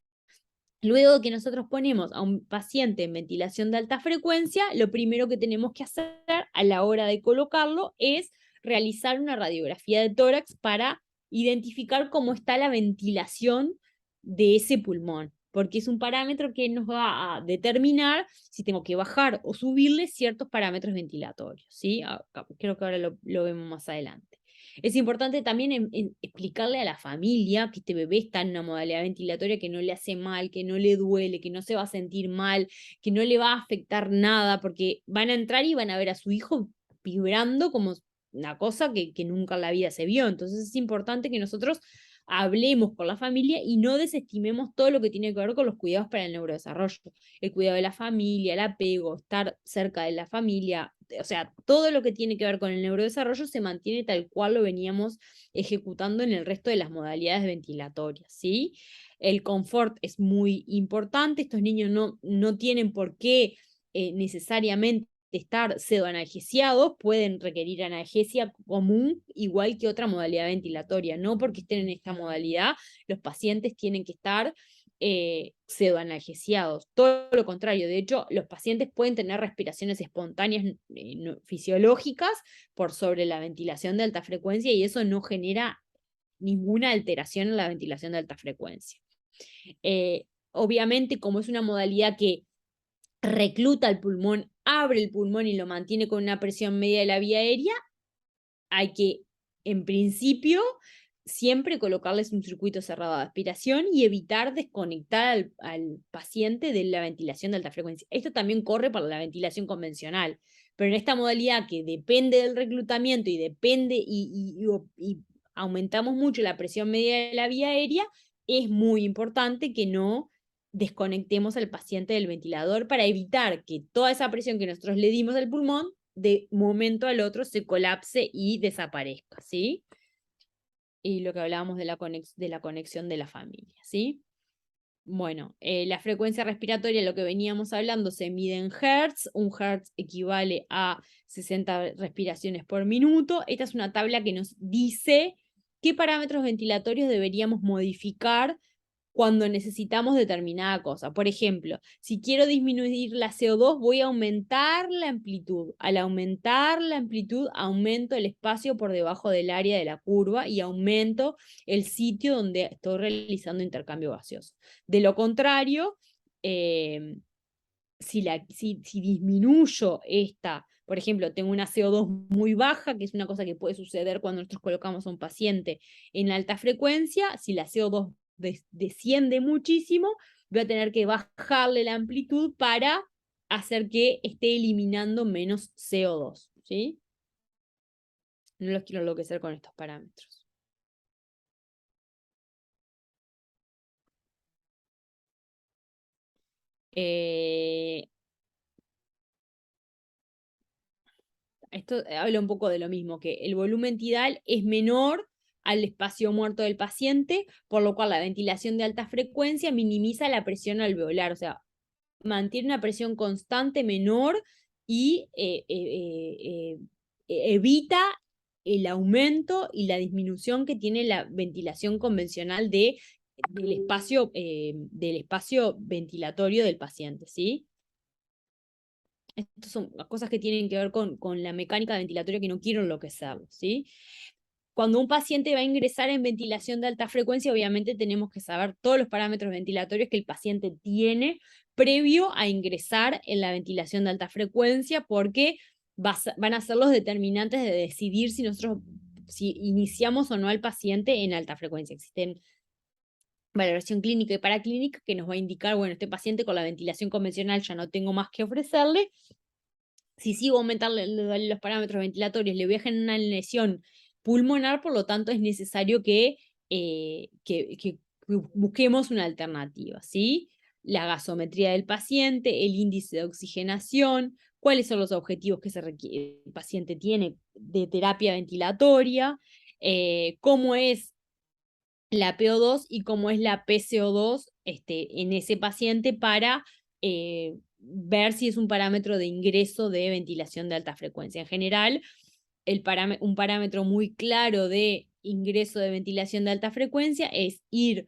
Luego de que nosotros ponemos a un paciente en ventilación de alta frecuencia, lo primero que tenemos que hacer a la hora de colocarlo es realizar una radiografía de tórax para identificar cómo está la ventilación de ese pulmón, porque es un parámetro que nos va a determinar si tengo que bajar o subirle ciertos parámetros ventilatorios, ¿sí? Creo que ahora lo vemos más adelante. Es importante también explicarle a la familia que este bebé está en una modalidad ventilatoria que no le hace mal, que no le duele, que no se va a sentir mal, que no le va a afectar nada, porque van a entrar y van a ver a su hijo vibrando como una cosa que nunca en la vida se vio. Entonces es importante que nosotros hablemos con la familia y no desestimemos todo lo que tiene que ver con los cuidados para el neurodesarrollo. El cuidado de la familia, el apego, estar cerca de la familia, o sea, todo lo que tiene que ver con el neurodesarrollo se mantiene tal cual lo veníamos ejecutando en el resto de las modalidades ventilatorias, ¿sí? El confort es muy importante, estos niños no tienen por qué necesariamente estar pseudoanalgesiados, pueden requerir analgesia común igual que otra modalidad ventilatoria, no porque estén en esta modalidad, los pacientes tienen que estar pseudoanalgesiados, todo lo contrario, de hecho los pacientes pueden tener respiraciones espontáneas fisiológicas por sobre la ventilación de alta frecuencia y eso no genera ninguna alteración en la ventilación de alta frecuencia. Obviamente, como es una modalidad que recluta el pulmón, abre el pulmón y lo mantiene con una presión media de la vía aérea, hay que, en principio, siempre colocarles un circuito cerrado de aspiración y evitar desconectar al paciente de la ventilación de alta frecuencia. Esto también corre para la ventilación convencional, pero en esta modalidad que depende del reclutamiento y depende y aumentamos mucho la presión media de la vía aérea, es muy importante que no desconectemos al paciente del ventilador para evitar que toda esa presión que nosotros le dimos al pulmón de momento al otro se colapse y desaparezca, ¿sí? Y lo que hablábamos de la conexión de la familia, ¿sí? Bueno, la frecuencia respiratoria, lo que veníamos hablando, se mide en hertz. Un hertz equivale a 60 respiraciones por minuto. Esta es una tabla que nos dice qué parámetros ventilatorios deberíamos modificar cuando necesitamos determinada cosa. Por ejemplo, si quiero disminuir la CO2, voy a aumentar la amplitud. Al aumentar la amplitud, aumento el espacio por debajo del área de la curva y aumento el sitio donde estoy realizando intercambio gaseoso. De lo contrario, si disminuyo esta, por ejemplo, tengo una CO2 muy baja, que es una cosa que puede suceder cuando nosotros colocamos a un paciente en alta frecuencia, si la CO2 desciende muchísimo, voy a tener que bajarle la amplitud para hacer que esté eliminando menos CO2, ¿sí? No los quiero enloquecer con estos parámetros. Esto habla un poco de lo mismo, que el volumen tidal es menor al espacio muerto del paciente, por lo cual la ventilación de alta frecuencia minimiza la presión alveolar, o sea, mantiene una presión constante menor y evita el aumento y la disminución que tiene la ventilación convencional del espacio ventilatorio del paciente, ¿sí? Estas son cosas que tienen que ver con la mecánica ventilatoria que no quiero enloquecerlo, ¿sí? Cuando un paciente va a ingresar en ventilación de alta frecuencia, obviamente tenemos que saber todos los parámetros ventilatorios que el paciente tiene previo a ingresar en la ventilación de alta frecuencia, porque van a ser los determinantes de decidir si iniciamos o no al paciente en alta frecuencia. Existen valoración clínica y paraclínica que nos va a indicar, bueno, este paciente con la ventilación convencional ya no tengo más que ofrecerle. Si sigo aumentando los parámetros ventilatorios, le voy a generar una lesión pulmonar, por lo tanto es necesario que busquemos una alternativa, ¿sí? La gasometría del paciente, el índice de oxigenación, cuáles son los objetivos que el paciente tiene de terapia ventilatoria, cómo es la PO2 y cómo es la PCO2 en ese paciente para ver si es un parámetro de ingreso de ventilación de alta frecuencia. En general, un parámetro muy claro de ingreso de ventilación de alta frecuencia es ir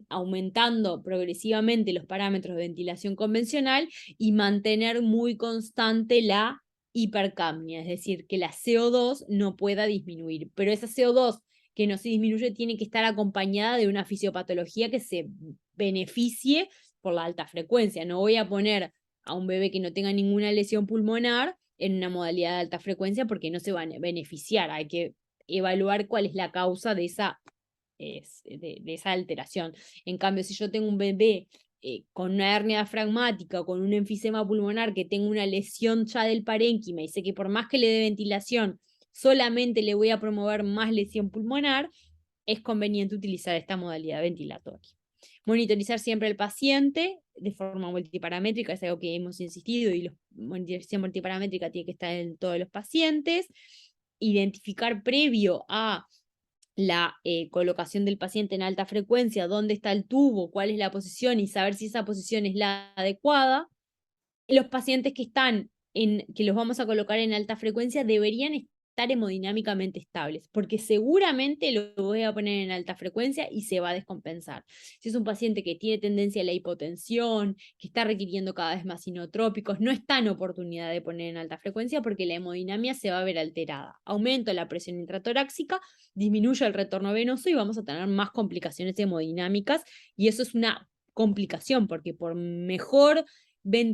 aumentando progresivamente los parámetros de ventilación convencional y mantener muy constante la hipercapnia, es decir, que la CO2 no pueda disminuir, pero esa CO2 que no se disminuye tiene que estar acompañada de una fisiopatología que se beneficie por la alta frecuencia. No voy a poner a un bebé que no tenga ninguna lesión pulmonar en una modalidad de alta frecuencia porque no se van a beneficiar. Hay que evaluar cuál es la causa de esa alteración. En cambio, si yo tengo un bebé con una hernia diafragmática o con un enfisema pulmonar que tenga una lesión ya del parénquima y sé que por más que le dé ventilación, solamente le voy a promover más lesión pulmonar, es conveniente utilizar esta modalidad ventilatoria. Monitorizar siempre al paciente de forma multiparamétrica es algo que hemos insistido y la monitorización multiparamétrica tiene que estar en todos los pacientes. Identificar previo a la colocación del paciente en alta frecuencia, dónde está el tubo, cuál es la posición y saber si esa posición es la adecuada. Los pacientes que los vamos a colocar en alta frecuencia deberían estar hemodinámicamente estables, porque seguramente lo voy a poner en alta frecuencia y se va a descompensar. Si es un paciente que tiene tendencia a la hipotensión, que está requiriendo cada vez más inotrópicos, no está en oportunidad de poner en alta frecuencia porque la hemodinamia se va a ver alterada. Aumento la presión intratorácica, disminuye el retorno venoso y vamos a tener más complicaciones hemodinámicas, y eso es una complicación porque por mejor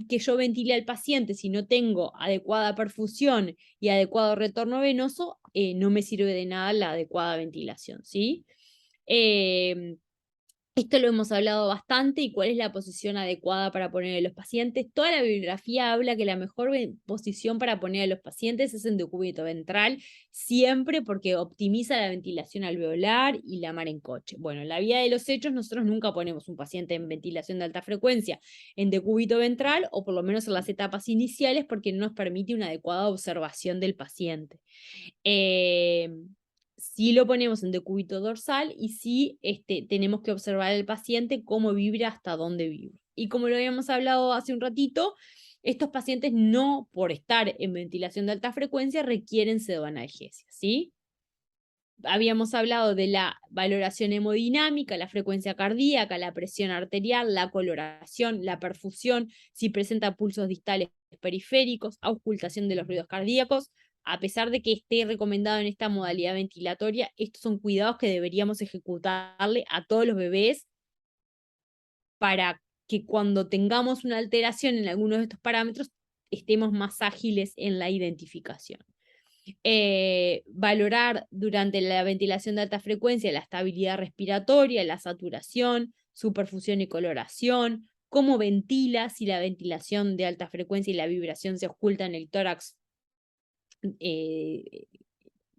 que yo ventile al paciente, si no tengo adecuada perfusión y adecuado retorno venoso, no me sirve de nada la adecuada ventilación, ¿sí? Esto lo hemos hablado bastante y cuál es la posición adecuada para poner a los pacientes. Toda la bibliografía habla que la mejor posición para poner a los pacientes es en decúbito ventral, siempre porque optimiza la ventilación alveolar y la mar en coche. Bueno, en la vía de los hechos nosotros nunca ponemos un paciente en ventilación de alta frecuencia en decúbito ventral, o por lo menos en las etapas iniciales, porque no nos permite una adecuada observación del paciente. Sí lo ponemos en decúbito dorsal y sí tenemos que observar al paciente cómo vibra, hasta dónde vibra. Y como lo habíamos hablado hace un ratito, estos pacientes no, por estar en ventilación de alta frecuencia, requieren pseudoanalgesia, ¿sí? Habíamos hablado de la valoración hemodinámica, la frecuencia cardíaca, la presión arterial, la coloración, la perfusión, si presenta pulsos distales periféricos, auscultación de los ruidos cardíacos. A pesar de que esté recomendado en esta modalidad ventilatoria, estos son cuidados que deberíamos ejecutarle a todos los bebés para que cuando tengamos una alteración en alguno de estos parámetros estemos más ágiles en la identificación. Valorar durante la ventilación de alta frecuencia la estabilidad respiratoria, la saturación, su perfusión y coloración, cómo ventila, si la ventilación de alta frecuencia y la vibración se oculta en el tórax,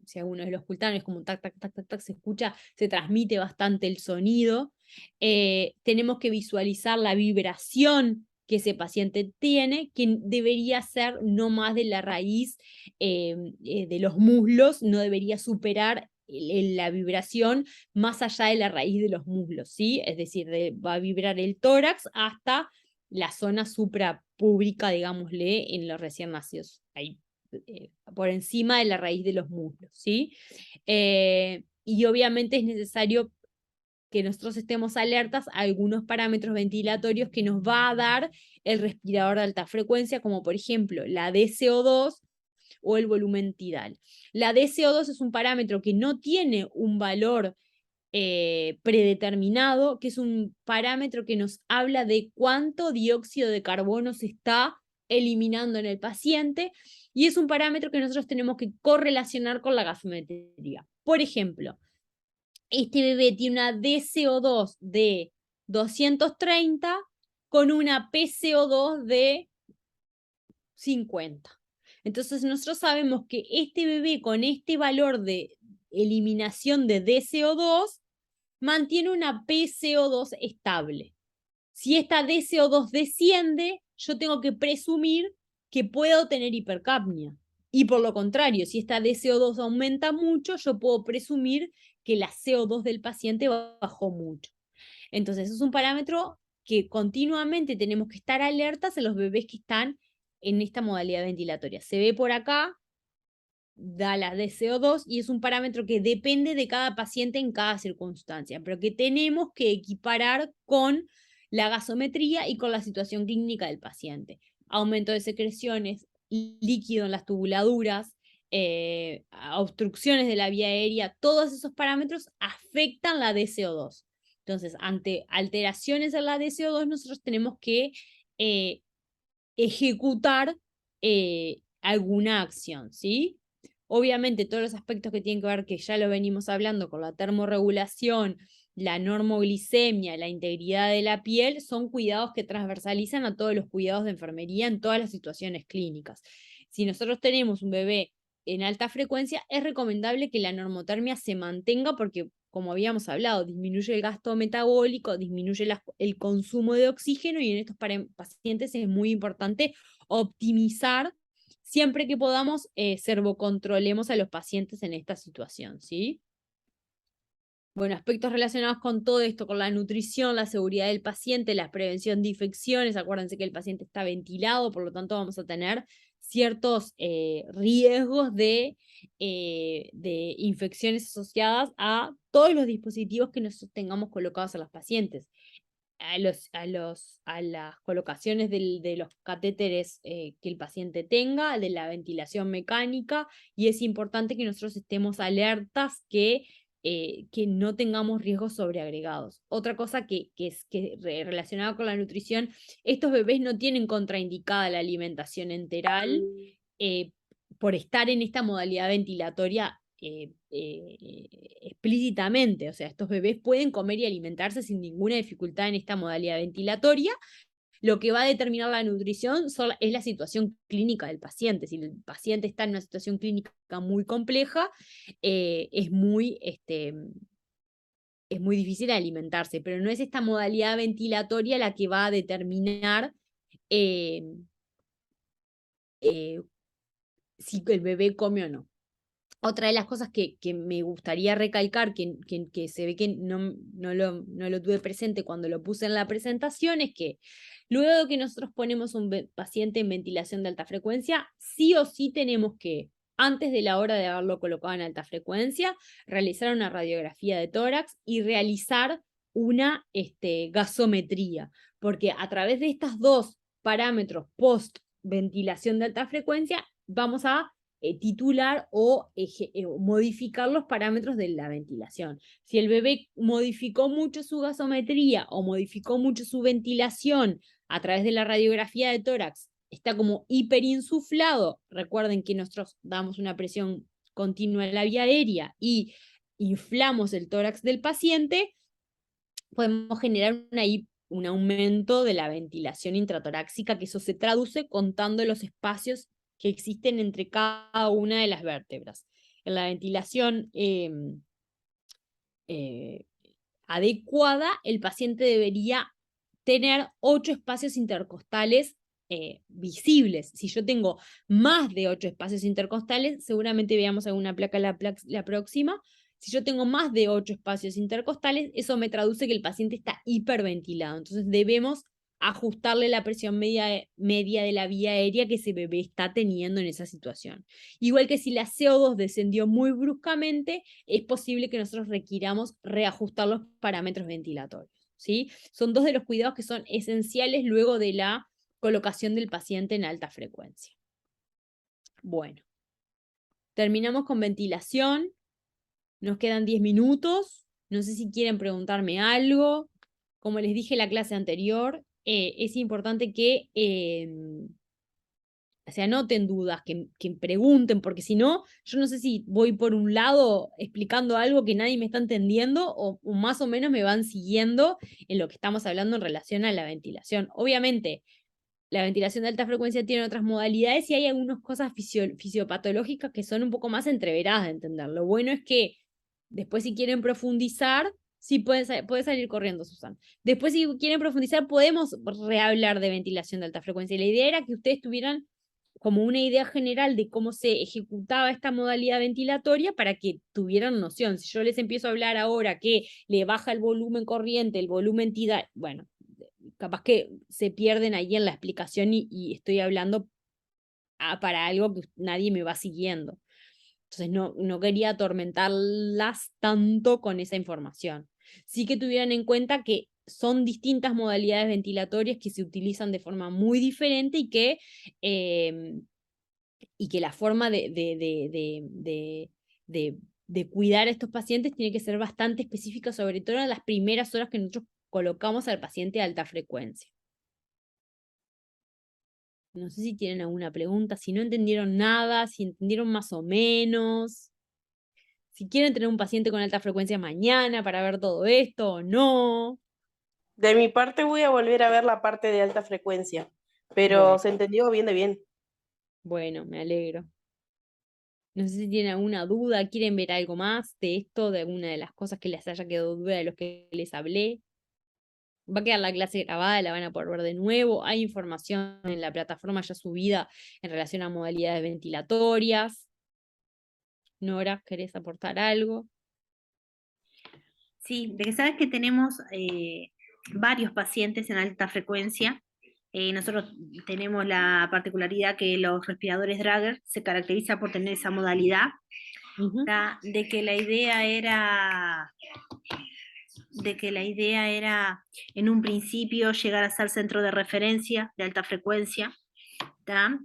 si alguno de los ocultan, es como un tac, tac, tac, tac, tac, se escucha, se transmite bastante el sonido. Tenemos que visualizar la vibración que ese paciente tiene, que debería ser no más de la raíz de los muslos, no debería superar la vibración más allá de la raíz de los muslos, ¿sí? Es decir, va a vibrar el tórax hasta la zona suprapúbica, digámosle, en los recién nacidos, ahí por encima de la raíz de los muslos, ¿sí? Y obviamente es necesario que nosotros estemos alertas a algunos parámetros ventilatorios que nos va a dar el respirador de alta frecuencia, como por ejemplo la DCO2 o el volumen tidal. La DCO2 es un parámetro que no tiene un valor predeterminado, que es un parámetro que nos habla de cuánto dióxido de carbono se está eliminando en el paciente, y es un parámetro que nosotros tenemos que correlacionar con la gasometría. Por ejemplo, este bebé tiene una DCO2 de 230 con una PCO2 de 50. Entonces nosotros sabemos que este bebé con este valor de eliminación de DCO2 mantiene una PCO2 estable. Si esta DCO2 desciende, yo tengo que presumir que puedo tener hipercapnia. Y por lo contrario, si esta DCO2 aumenta mucho, yo puedo presumir que la CO2 del paciente bajó mucho. Entonces, es un parámetro que continuamente tenemos que estar alertas en los bebés que están en esta modalidad ventilatoria. Se ve por acá, da la DCO2 y es un parámetro que depende de cada paciente en cada circunstancia, pero que tenemos que equiparar con la gasometría y con la situación clínica del paciente. Aumento de secreciones, líquido en las tubuladuras, obstrucciones de la vía aérea, todos esos parámetros afectan la DCO2. Entonces, ante alteraciones en la DCO2, nosotros tenemos que ejecutar alguna acción, ¿sí? Obviamente, todos los aspectos que tienen que ver, que ya lo venimos hablando, con la termorregulación, la normoglicemia, la integridad de la piel, son cuidados que transversalizan a todos los cuidados de enfermería en todas las situaciones clínicas. Si nosotros tenemos un bebé en alta frecuencia, es recomendable que la normotermia se mantenga porque, como habíamos hablado, disminuye el gasto metabólico, disminuye el consumo de oxígeno y en estos pacientes es muy importante optimizar siempre que podamos, servocontrolemos a los pacientes en esta situación, ¿sí? Bueno, aspectos relacionados con todo esto, con la nutrición, la seguridad del paciente, la prevención de infecciones. Acuérdense que el paciente está ventilado, por lo tanto vamos a tener ciertos riesgos de infecciones asociadas a todos los dispositivos que nosotros tengamos colocados a los pacientes. A las colocaciones de los catéteres que el paciente tenga, de la ventilación mecánica, y es importante que nosotros estemos alertas que no tengamos riesgos sobreagregados. Otra cosa que es relacionada con la nutrición, estos bebés no tienen contraindicada la alimentación enteral por estar en esta modalidad ventilatoria explícitamente. O sea, estos bebés pueden comer y alimentarse sin ninguna dificultad en esta modalidad ventilatoria. Lo que va a determinar la nutrición es la situación clínica del paciente. Si el paciente está en una situación clínica muy compleja, es muy difícil alimentarse, pero no es esta modalidad ventilatoria la que va a determinar si el bebé come o no. Otra de las cosas que me gustaría recalcar, que se ve que no lo tuve presente cuando lo puse en la presentación, es que luego de que nosotros ponemos un paciente en ventilación de alta frecuencia, sí o sí tenemos que, antes de la hora de haberlo colocado en alta frecuencia, realizar una radiografía de tórax y realizar una gasometría, porque a través de estos dos parámetros post ventilación de alta frecuencia vamos a titular o modificar los parámetros de la ventilación. Si el bebé modificó mucho su gasometría o modificó mucho su ventilación a través de la radiografía de tórax, está como hiperinsuflado, recuerden que nosotros damos una presión continua en la vía aérea y inflamos el tórax del paciente, podemos generar un aumento de la ventilación intratoráxica, que eso se traduce contando los espacios que existen entre cada una de las vértebras. En la ventilación adecuada, el paciente debería tener 8 espacios intercostales visibles. Si yo tengo más de 8 espacios intercostales, seguramente veamos alguna placa la próxima. Si yo tengo más de 8 espacios intercostales, eso me traduce que el paciente está hiperventilado. Entonces debemos ajustarle la presión media de la vía aérea que ese bebé está teniendo en esa situación. Igual que si la CO2 descendió muy bruscamente, es posible que nosotros requiramos reajustar los parámetros ventilatorios, ¿sí? Son dos de los cuidados que son esenciales luego de la colocación del paciente en alta frecuencia. Bueno, terminamos con ventilación. Nos quedan 10 minutos. No sé si quieren preguntarme algo. Como les dije en la clase anterior, es importante que se anoten dudas, que pregunten, porque si no, yo no sé si voy por un lado explicando algo que nadie me está entendiendo o más o menos me van siguiendo en lo que estamos hablando en relación a la ventilación. Obviamente, la ventilación de alta frecuencia tiene otras modalidades y hay algunas cosas fisiopatológicas que son un poco más entreveradas de entender. Lo bueno es que después si quieren profundizar, sí puede salir corriendo, Susana. Después si quieren profundizar, podemos rehablar de ventilación de alta frecuencia. Y la idea era que ustedes tuvieran como una idea general de cómo se ejecutaba esta modalidad ventilatoria para que tuvieran noción. Si yo les empiezo a hablar ahora que le baja el volumen corriente, el volumen tidal, bueno, capaz que se pierden ahí en la explicación y estoy hablando para algo que nadie me va siguiendo. Entonces no quería atormentarlas tanto con esa información. Sí que tuvieran en cuenta que son distintas modalidades ventilatorias que se utilizan de forma muy diferente y que la forma de cuidar a estos pacientes tiene que ser bastante específica, sobre todo en las primeras horas que nosotros colocamos al paciente de alta frecuencia. No sé si tienen alguna pregunta, si no entendieron nada, si entendieron más o menos, si quieren tener un paciente con alta frecuencia mañana para ver todo esto o no. De mi parte voy a volver a ver la parte de alta frecuencia, pero Bueno, se entendió bien de bien. bueno, me alegro. No sé si tienen alguna duda, quieren ver algo más de esto, de alguna de las cosas que les haya quedado duda de los que les hablé. Va a quedar la clase grabada, la van a poder ver de nuevo. Hay información en la plataforma ya subida en relación a modalidades ventilatorias. Nora, ¿querés aportar algo? Sí, de que sabes que tenemos varios pacientes en alta frecuencia. Nosotros tenemos la particularidad que los respiradores Drager se caracteriza por tener esa modalidad, Ujú. de que la idea era en un principio llegar a ser centro de referencia de alta frecuencia, ¿tá?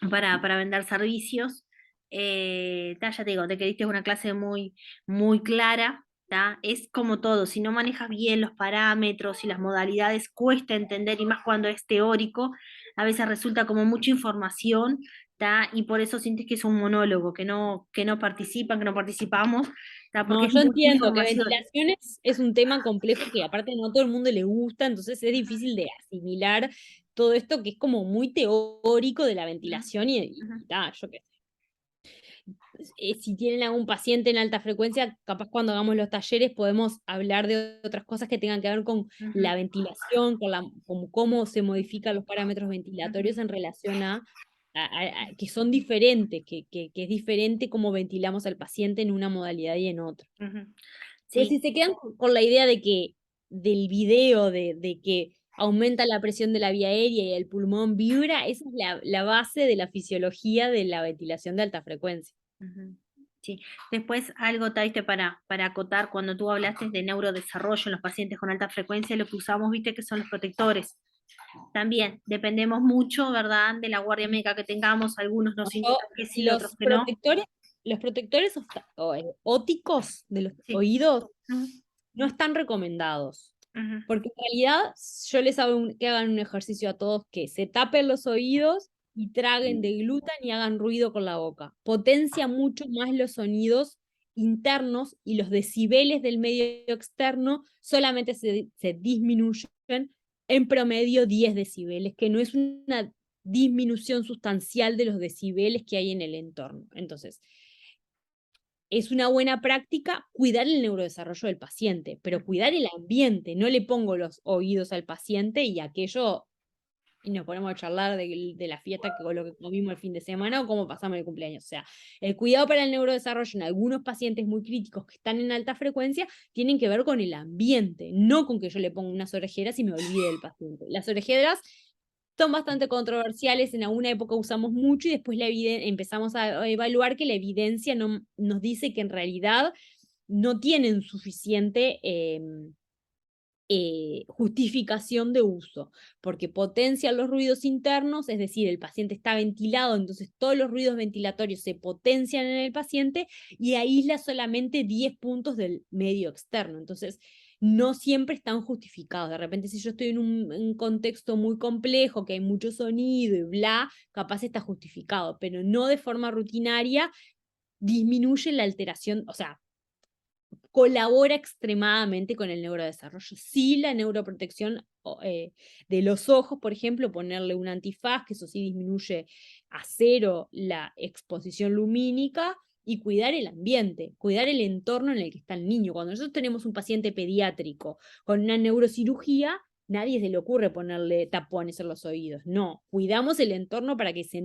Para vender servicios. Ya te digo, te queriste una clase muy, muy clara. ¿tá? Es como todo, si no manejas bien los parámetros y las modalidades, cuesta entender, y más cuando es teórico, a veces resulta como mucha información, ¿tá? Y por eso sientes que es un monólogo, que no participan, que no participamos, ¿tá? Porque No, es yo mucha entiendo que información. ventilación es un tema complejo que aparte no a todo el mundo le gusta, entonces es difícil de asimilar todo esto que es como muy teórico de la ventilación y Ujú. yo qué sé. Si tienen algún paciente en alta frecuencia, capaz cuando hagamos los talleres podemos hablar de otras cosas que tengan que ver con la ventilación, con cómo se modifican los parámetros ventilatorios en relación que son diferentes, que es diferente cómo ventilamos al paciente en una modalidad y en otra. Ujú. Pero Sí. si se quedan con la idea de que del video, de que aumenta la presión de la vía aérea y el pulmón vibra, esa es la base de la fisiología de la ventilación de alta frecuencia. Ujú. Sí, después algo, Taiste, para acotar, cuando tú hablaste de neurodesarrollo en los pacientes con alta frecuencia, lo que usamos, viste, que son los protectores. También dependemos mucho, ¿verdad?, de la guardia médica que tengamos, algunos nos Yo, indican que sí, otros que no. los protectores óticos de los Sí. oídos Ujú, no están recomendados. ujú, Porque en realidad yo les hago que hagan un ejercicio a todos que se tapen los oídos y traguen de gluten y hagan ruido con la boca. Potencia mucho más los sonidos internos y los decibeles del medio externo solamente se disminuyen en promedio 10 decibeles, que no es una disminución sustancial de los decibeles que hay en el entorno. Entonces, es una buena práctica cuidar el neurodesarrollo del paciente, pero cuidar el ambiente. No le pongo los oídos al paciente y aquello, y nos ponemos a charlar de la fiesta con lo que comimos el fin de semana o cómo pasamos el cumpleaños. O sea, el cuidado para el neurodesarrollo en algunos pacientes muy críticos que están en alta frecuencia tienen que ver con el ambiente, no con que yo le ponga unas orejeras y me olvide del paciente. Las orejeras son bastante controversiales, en alguna época usamos mucho y después empezamos a evaluar que la evidencia no, nos dice que en realidad no tienen suficiente justificación de uso, porque potencian los ruidos internos, es decir, el paciente está ventilado, entonces todos los ruidos ventilatorios se potencian en el paciente y aísla solamente 10 puntos del medio externo. Entonces, no siempre están justificados. De repente, si yo estoy en un contexto muy complejo, que hay mucho sonido y bla, capaz está justificado, pero no de forma rutinaria disminuye la alteración, o sea, colabora extremadamente con el neurodesarrollo. Sí, la neuroprotección de los ojos, por ejemplo, ponerle un antifaz, que eso sí disminuye a 0 la exposición lumínica, y cuidar el ambiente, cuidar el entorno en el que está el niño. Cuando nosotros tenemos un paciente pediátrico con una neurocirugía, nadie se le ocurre ponerle tapones en los oídos. No, cuidamos el entorno para que que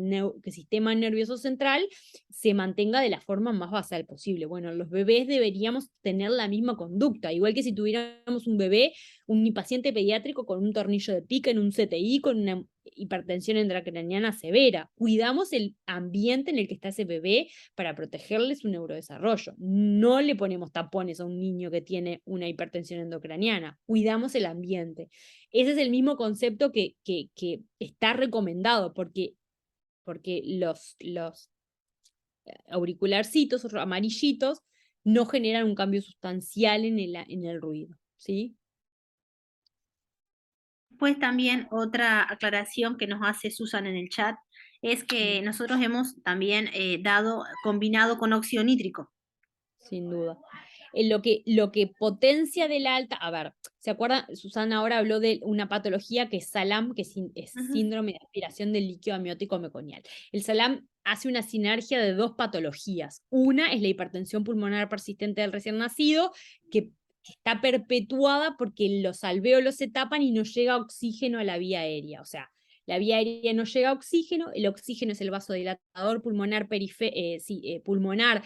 el sistema nervioso central se mantenga de la forma más basal posible. Bueno, los bebés deberíamos tener la misma conducta, igual que si tuviéramos un bebé, un paciente pediátrico con un tornillo de pica en un CTI, con una hipertensión intracraniana severa. Cuidamos el ambiente en el que está ese bebé para protegerle su neurodesarrollo. No le ponemos tapones a un niño que tiene una hipertensión endocraniana. Cuidamos el ambiente. Ese es el mismo concepto que está recomendado, porque los auricularcitos amarillitos no generan un cambio sustancial en el ruido, ¿sí? Después también otra aclaración que nos hace Susan en el chat es que nosotros hemos también combinado con óxido nítrico. Sin duda. Lo que potencia de la alta, a ver, ¿se acuerdan? Susana ahora habló de una patología que es SALAM, que es síndrome de aspiración del líquido amniótico meconial. El SALAM hace una sinergia de 2 patologías. Una es la hipertensión pulmonar persistente del recién nacido, que está perpetuada porque los alvéolos se tapan y no llega oxígeno a la vía aérea. O sea, la vía aérea no llega a oxígeno, el oxígeno es el vasodilatador pulmonar, pulmonar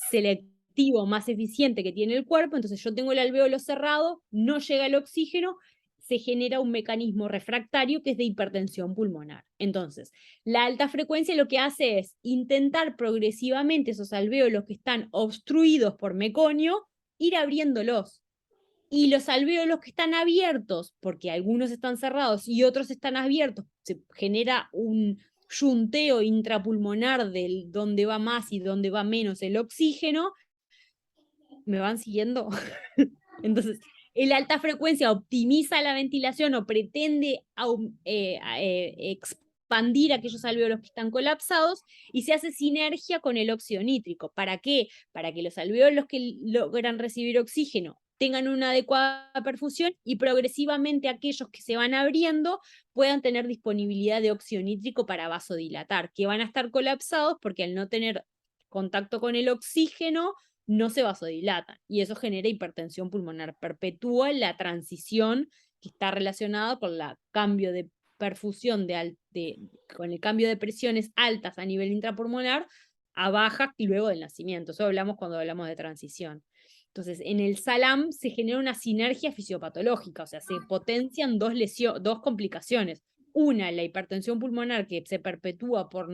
selectivo más eficiente que tiene el cuerpo, entonces yo tengo el alvéolo cerrado, no llega el oxígeno, se genera un mecanismo refractario que es de hipertensión pulmonar. Entonces, la alta frecuencia lo que hace es intentar progresivamente esos alvéolos que están obstruidos por meconio, ir abriéndolos. Y los alvéolos que están abiertos, porque algunos están cerrados y otros están abiertos, se genera un yunteo intrapulmonar del dónde va más y dónde va menos el oxígeno. ¿Me van siguiendo? Entonces, el alta frecuencia optimiza la ventilación o pretende expandir aquellos alvéolos que están colapsados y se hace sinergia con el óxido nítrico. ¿Para qué? Para que los alvéolos que logran recibir oxígeno tengan una adecuada perfusión y progresivamente aquellos que se van abriendo puedan tener disponibilidad de óxido nítrico para vasodilatar, que van a estar colapsados porque al no tener contacto con el oxígeno no se vasodilatan y eso genera hipertensión pulmonar, perpetúa la transición que está relacionada con el cambio de perfusión con el cambio de presiones altas a nivel intrapulmonar a bajas y luego del nacimiento. Eso hablamos cuando hablamos de transición. Entonces, en el SALAM se genera una sinergia fisiopatológica, o sea, se potencian dos complicaciones. Una, la hipertensión pulmonar que se perpetúa por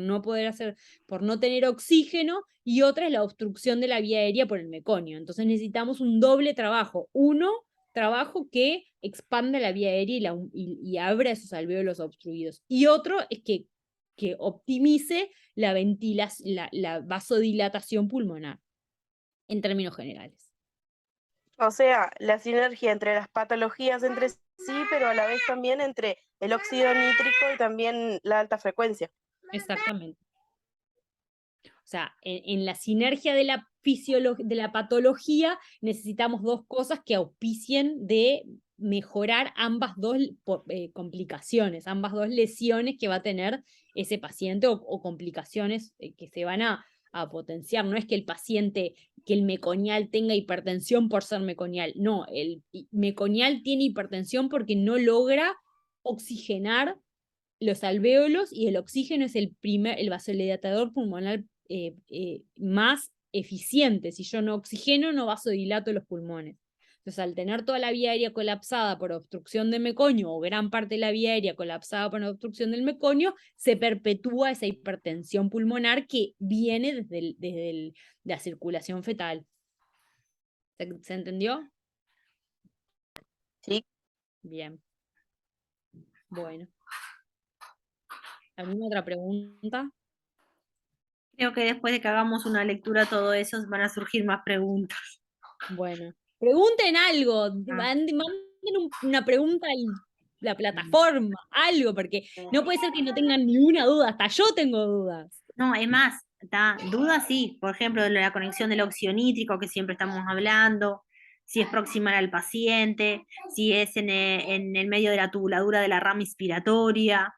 por no tener oxígeno, y otra es la obstrucción de la vía aérea por el meconio. Entonces necesitamos un doble trabajo. Uno, trabajo que expanda la vía aérea y abra esos alvéolos obstruidos. Y otro es que optimice la vasodilatación pulmonar, en términos generales. O sea, la sinergia entre las patologías entre sí, pero a la vez también entre el óxido nítrico y también la alta frecuencia. Exactamente. O sea, en la sinergia de la patología necesitamos 2 cosas que auspicien de mejorar ambas 2 complicaciones, ambas 2 lesiones que va a tener ese paciente o complicaciones que se van a potenciar. No es que el paciente, que el meconial tenga hipertensión por ser meconial. No, el meconial tiene hipertensión porque no logra oxigenar los alvéolos y el oxígeno es el vasodilatador pulmonar más eficiente. Si yo no oxigeno, no vasodilato los pulmones. Entonces, al tener toda la vía aérea colapsada por obstrucción de meconio, o gran parte de la vía aérea colapsada por obstrucción del meconio, se perpetúa esa hipertensión pulmonar que viene desde la circulación fetal. ¿Se entendió? Sí. Bien. Bueno. ¿Alguna otra pregunta? Creo que después de que hagamos una lectura todo eso van a surgir más preguntas. Bueno, pregunten algo, manden una pregunta a la plataforma, algo, porque no puede ser que no tengan ninguna duda, hasta yo tengo dudas. No, es más, Dudas sí, por ejemplo, de la conexión del óxido nítrico que siempre estamos hablando, si es proximal al paciente, si es en el medio de la tubuladura de la rama inspiratoria,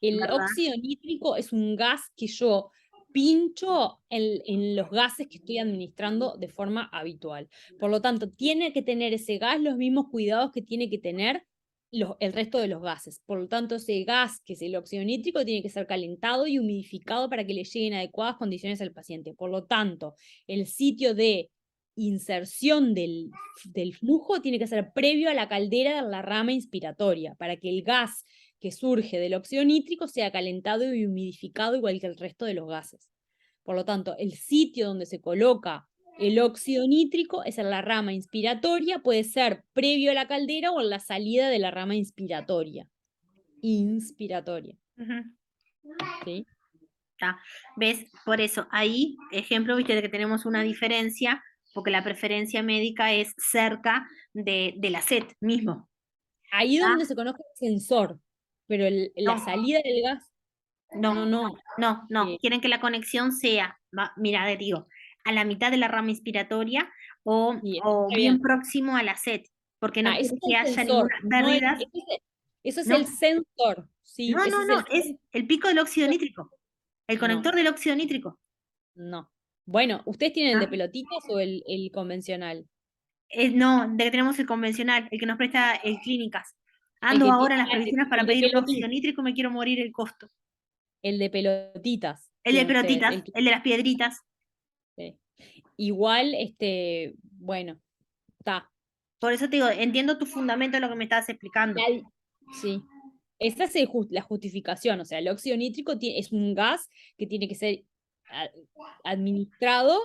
El ¿verdad? óxido nítrico es un gas que yo pincho en los gases que estoy administrando de forma habitual. Por lo tanto, tiene que tener ese gas los mismos cuidados que tiene que tener el resto de los gases. Por lo tanto, ese gas, que es el óxido nítrico, tiene que ser calentado y humidificado para que le lleguen adecuadas condiciones al paciente. Por lo tanto, el sitio de inserción del flujo tiene que ser previo a la caldera de la rama inspiratoria, para que el gas que surge del óxido nítrico sea calentado y humidificado igual que el resto de los gases. Por lo tanto, el sitio donde se coloca el óxido nítrico es en la rama inspiratoria, puede ser previo a la caldera o en la salida de la rama inspiratoria. Inspiratoria. Ujú. ¿Sí? ¿Ves? Por eso, ahí, ejemplo, viste de que tenemos una diferencia, porque la preferencia médica es cerca de la SET mismo. Ahí ¿Ah? donde se conoce el sensor, pero la No. salida del gas, No, no. eh, Quieren que la conexión sea, mira, te digo, a la mitad de la rama inspiratoria o, sí, o está bien bien. próximo a la SET, porque no Eso quiere es que el haya sensor, ninguna no pérdida. eso es el No, sensor, ¿sí? Ese es el es el pico del óxido nítrico, el No, conector del óxido nítrico. no. Bueno, ¿ustedes tienen el de ¿Ah? pelotitas o el convencional? No, de que tenemos el convencional, el que nos presta el Clínicas. El Ando que ahora en las previsiones para el de pedir un óxido pelotitas, nítrico y me quiero morir el costo. el de pelotitas El de tienen ustedes. pelotitas, el de las piedritas. Sí. Igual, bueno, está. Por eso te digo, entiendo tu fundamento de lo que me estabas explicando. Sí. Esa es la justificación, o sea, el óxido nítrico es un gas que tiene que ser a- administrado.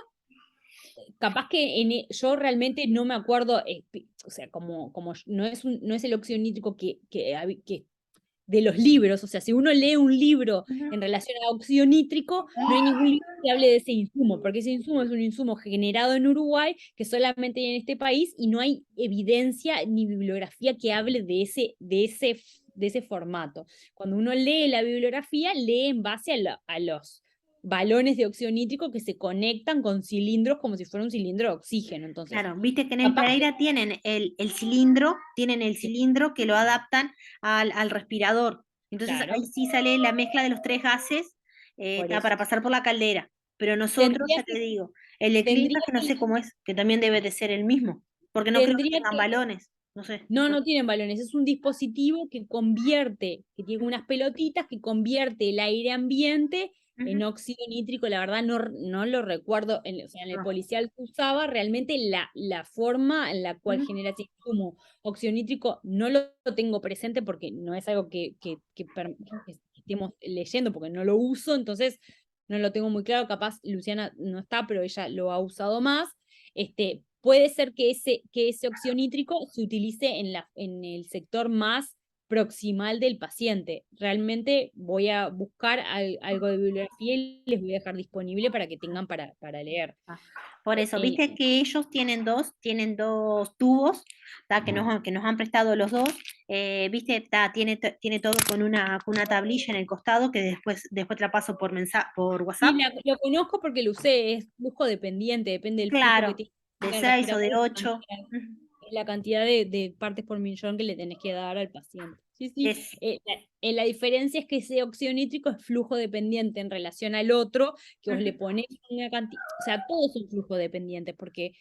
Capaz que yo realmente no me acuerdo, o sea, como no es el óxido nítrico que de los libros, o sea, si uno lee un libro Ujú. en relación a óxido nítrico, no hay ningún libro que hable de ese insumo, porque ese insumo es un insumo generado en Uruguay, que solamente hay en este país, y no hay evidencia ni bibliografía que hable de ese formato. Cuando uno lee la bibliografía, lee en base a los balones de óxido nítrico que se conectan con cilindros como si fuera un cilindro de oxígeno. Entonces, Claro, viste que en el capaz que Pereira tienen tienen el cilindro que lo adaptan al respirador. Entonces ahí claro, sí sale la mezcla de los tres gases por eso. para pasar por la caldera. Pero nosotros, Tendría ya te que, digo, el de tendría clínica que no que, sé cómo es, que también debe de ser el mismo, porque no creo que tendría tengan que balones, no sé. No, no tienen balones, es un dispositivo que tiene unas pelotitas que convierte el aire ambiente en Ujú. óxido nítrico. La verdad no lo recuerdo, o sea, en el No. policial que usaba, realmente la forma en la cual Ujú. genera ese insumo óxido nítrico no lo tengo presente porque no es algo que estemos leyendo, porque no lo uso, entonces no lo tengo muy claro. Capaz Luciana no está, pero ella lo ha usado más. Puede ser que ese óxido nítrico se utilice en el sector más proximal del paciente. Realmente voy a buscar algo de bibliografía y les voy a dejar disponible para que tengan para leer. Por eso, Eh, viste que ellos tienen dos tubos, ta, que nos han prestado los dos, viste, ta, tiene todo con una tablilla en el costado que después te la paso por sí, WhatsApp. lo conozco porque lo usé, es flujo dependiente, depende del flujo que Claro, tiene de el 6 o de respirador, 8. la cantidad de partes por millón que le tenés que dar al paciente. Sí, sí. Es, La diferencia es que ese óxido nítrico es flujo dependiente en relación al otro, que vos le pones una cantidad, o sea, todos son flujo dependientes, porque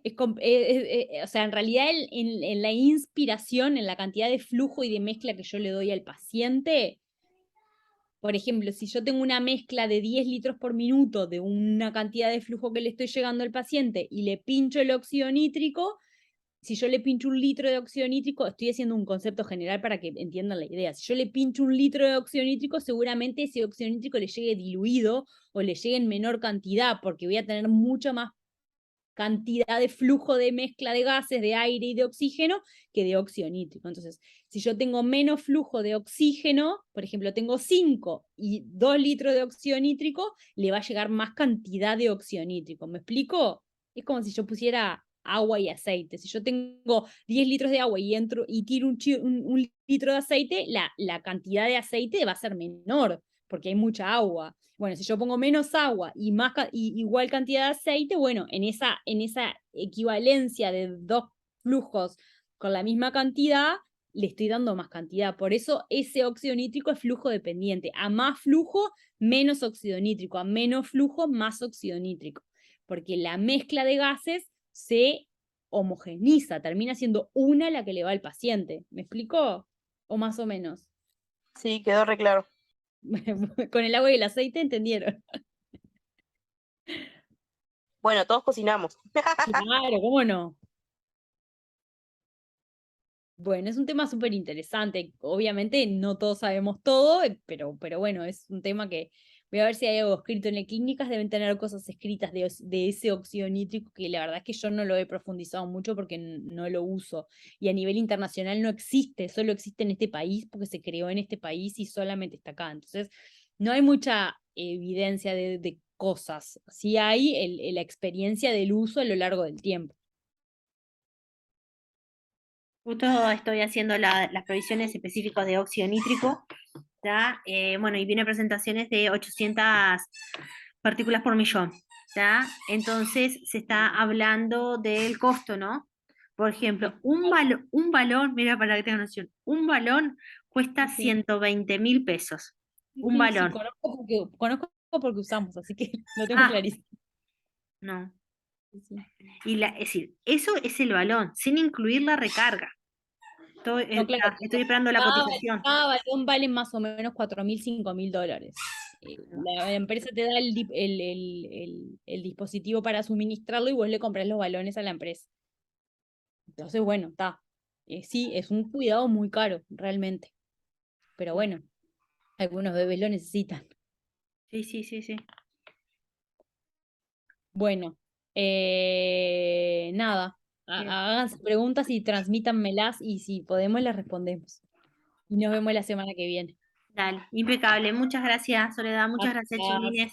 o sea, en realidad en la inspiración, en la cantidad de flujo y de mezcla que yo le doy al paciente, por ejemplo, si yo tengo una mezcla de 10 litros por minuto de una cantidad de flujo que le estoy llegando al paciente y le pincho el óxido nítrico, si yo le pincho 1 litro de óxido nítrico, estoy haciendo un concepto general para que entiendan la idea. Si yo le pincho 1 litro de óxido nítrico, seguramente ese óxido nítrico le llegue diluido o le llegue en menor cantidad, porque voy a tener mucha más cantidad de flujo de mezcla de gases, de aire y de oxígeno, que de óxido nítrico. Entonces, si yo tengo menos flujo de oxígeno, por ejemplo, tengo 5 y 2 litros de óxido nítrico, le va a llegar más cantidad de óxido nítrico. ¿Me explico? Es como si yo pusiera agua y aceite. Si yo tengo 10 litros de agua y entro y tiro un litro de aceite, la cantidad de aceite va a ser menor, porque hay mucha agua. Bueno, si yo pongo menos agua y igual cantidad de aceite, bueno, en esa equivalencia de dos flujos con la misma cantidad, le estoy dando más cantidad. Por eso ese óxido nítrico es flujo dependiente. A más flujo, menos óxido nítrico. A menos flujo, más óxido nítrico. Porque la mezcla de gases se homogeniza, termina siendo una la que le va al paciente. ¿Me explicó? ¿O más o menos? Sí, quedó re claro. Con el agua y el aceite, ¿entendieron? Bueno, todos cocinamos. Claro, ¿cómo no? Bueno, es un tema súper interesante. Obviamente no todos sabemos todo, pero bueno, es un tema que voy a ver si hay algo escrito en las clínicas. Deben tener cosas escritas de ese óxido nítrico que la verdad es que yo no lo he profundizado mucho porque no lo uso. Y a nivel internacional no existe, solo existe en este país porque se creó en este país y solamente está acá. Entonces, no hay mucha evidencia de cosas. Sí hay la experiencia del uso a lo largo del tiempo. Justo estoy haciendo las provisiones específicas de óxido nítrico, ¿tá? Bueno, y viene presentaciones de 800 partículas por millón, ¿tá? Entonces se está hablando del costo, ¿no? Por ejemplo, un balón, mira para que tengan noción, un balón cuesta Sí. 120.000 pesos. Un Sí, balón. conozco porque usamos, así que lo tengo Ah, clarísimo. no. Sí, sí. Es decir, eso es el balón, sin incluir la recarga. No, claro, Estoy esperando la cotización. cada balón vale más o menos $4.000, $5.000. La empresa te da el dispositivo para suministrarlo y vos le compras los balones a la empresa. Entonces, bueno, está. Sí, es un cuidado muy caro, realmente. Pero bueno, algunos bebés lo necesitan. Sí, sí, sí, sí. Bueno, nada. Bien. Háganse preguntas y transmítanmelas y si podemos las respondemos. Y nos vemos la semana que viene. Dale, impecable. Muchas gracias, Soledad. Muchas gracias, Gracias. chiquilines.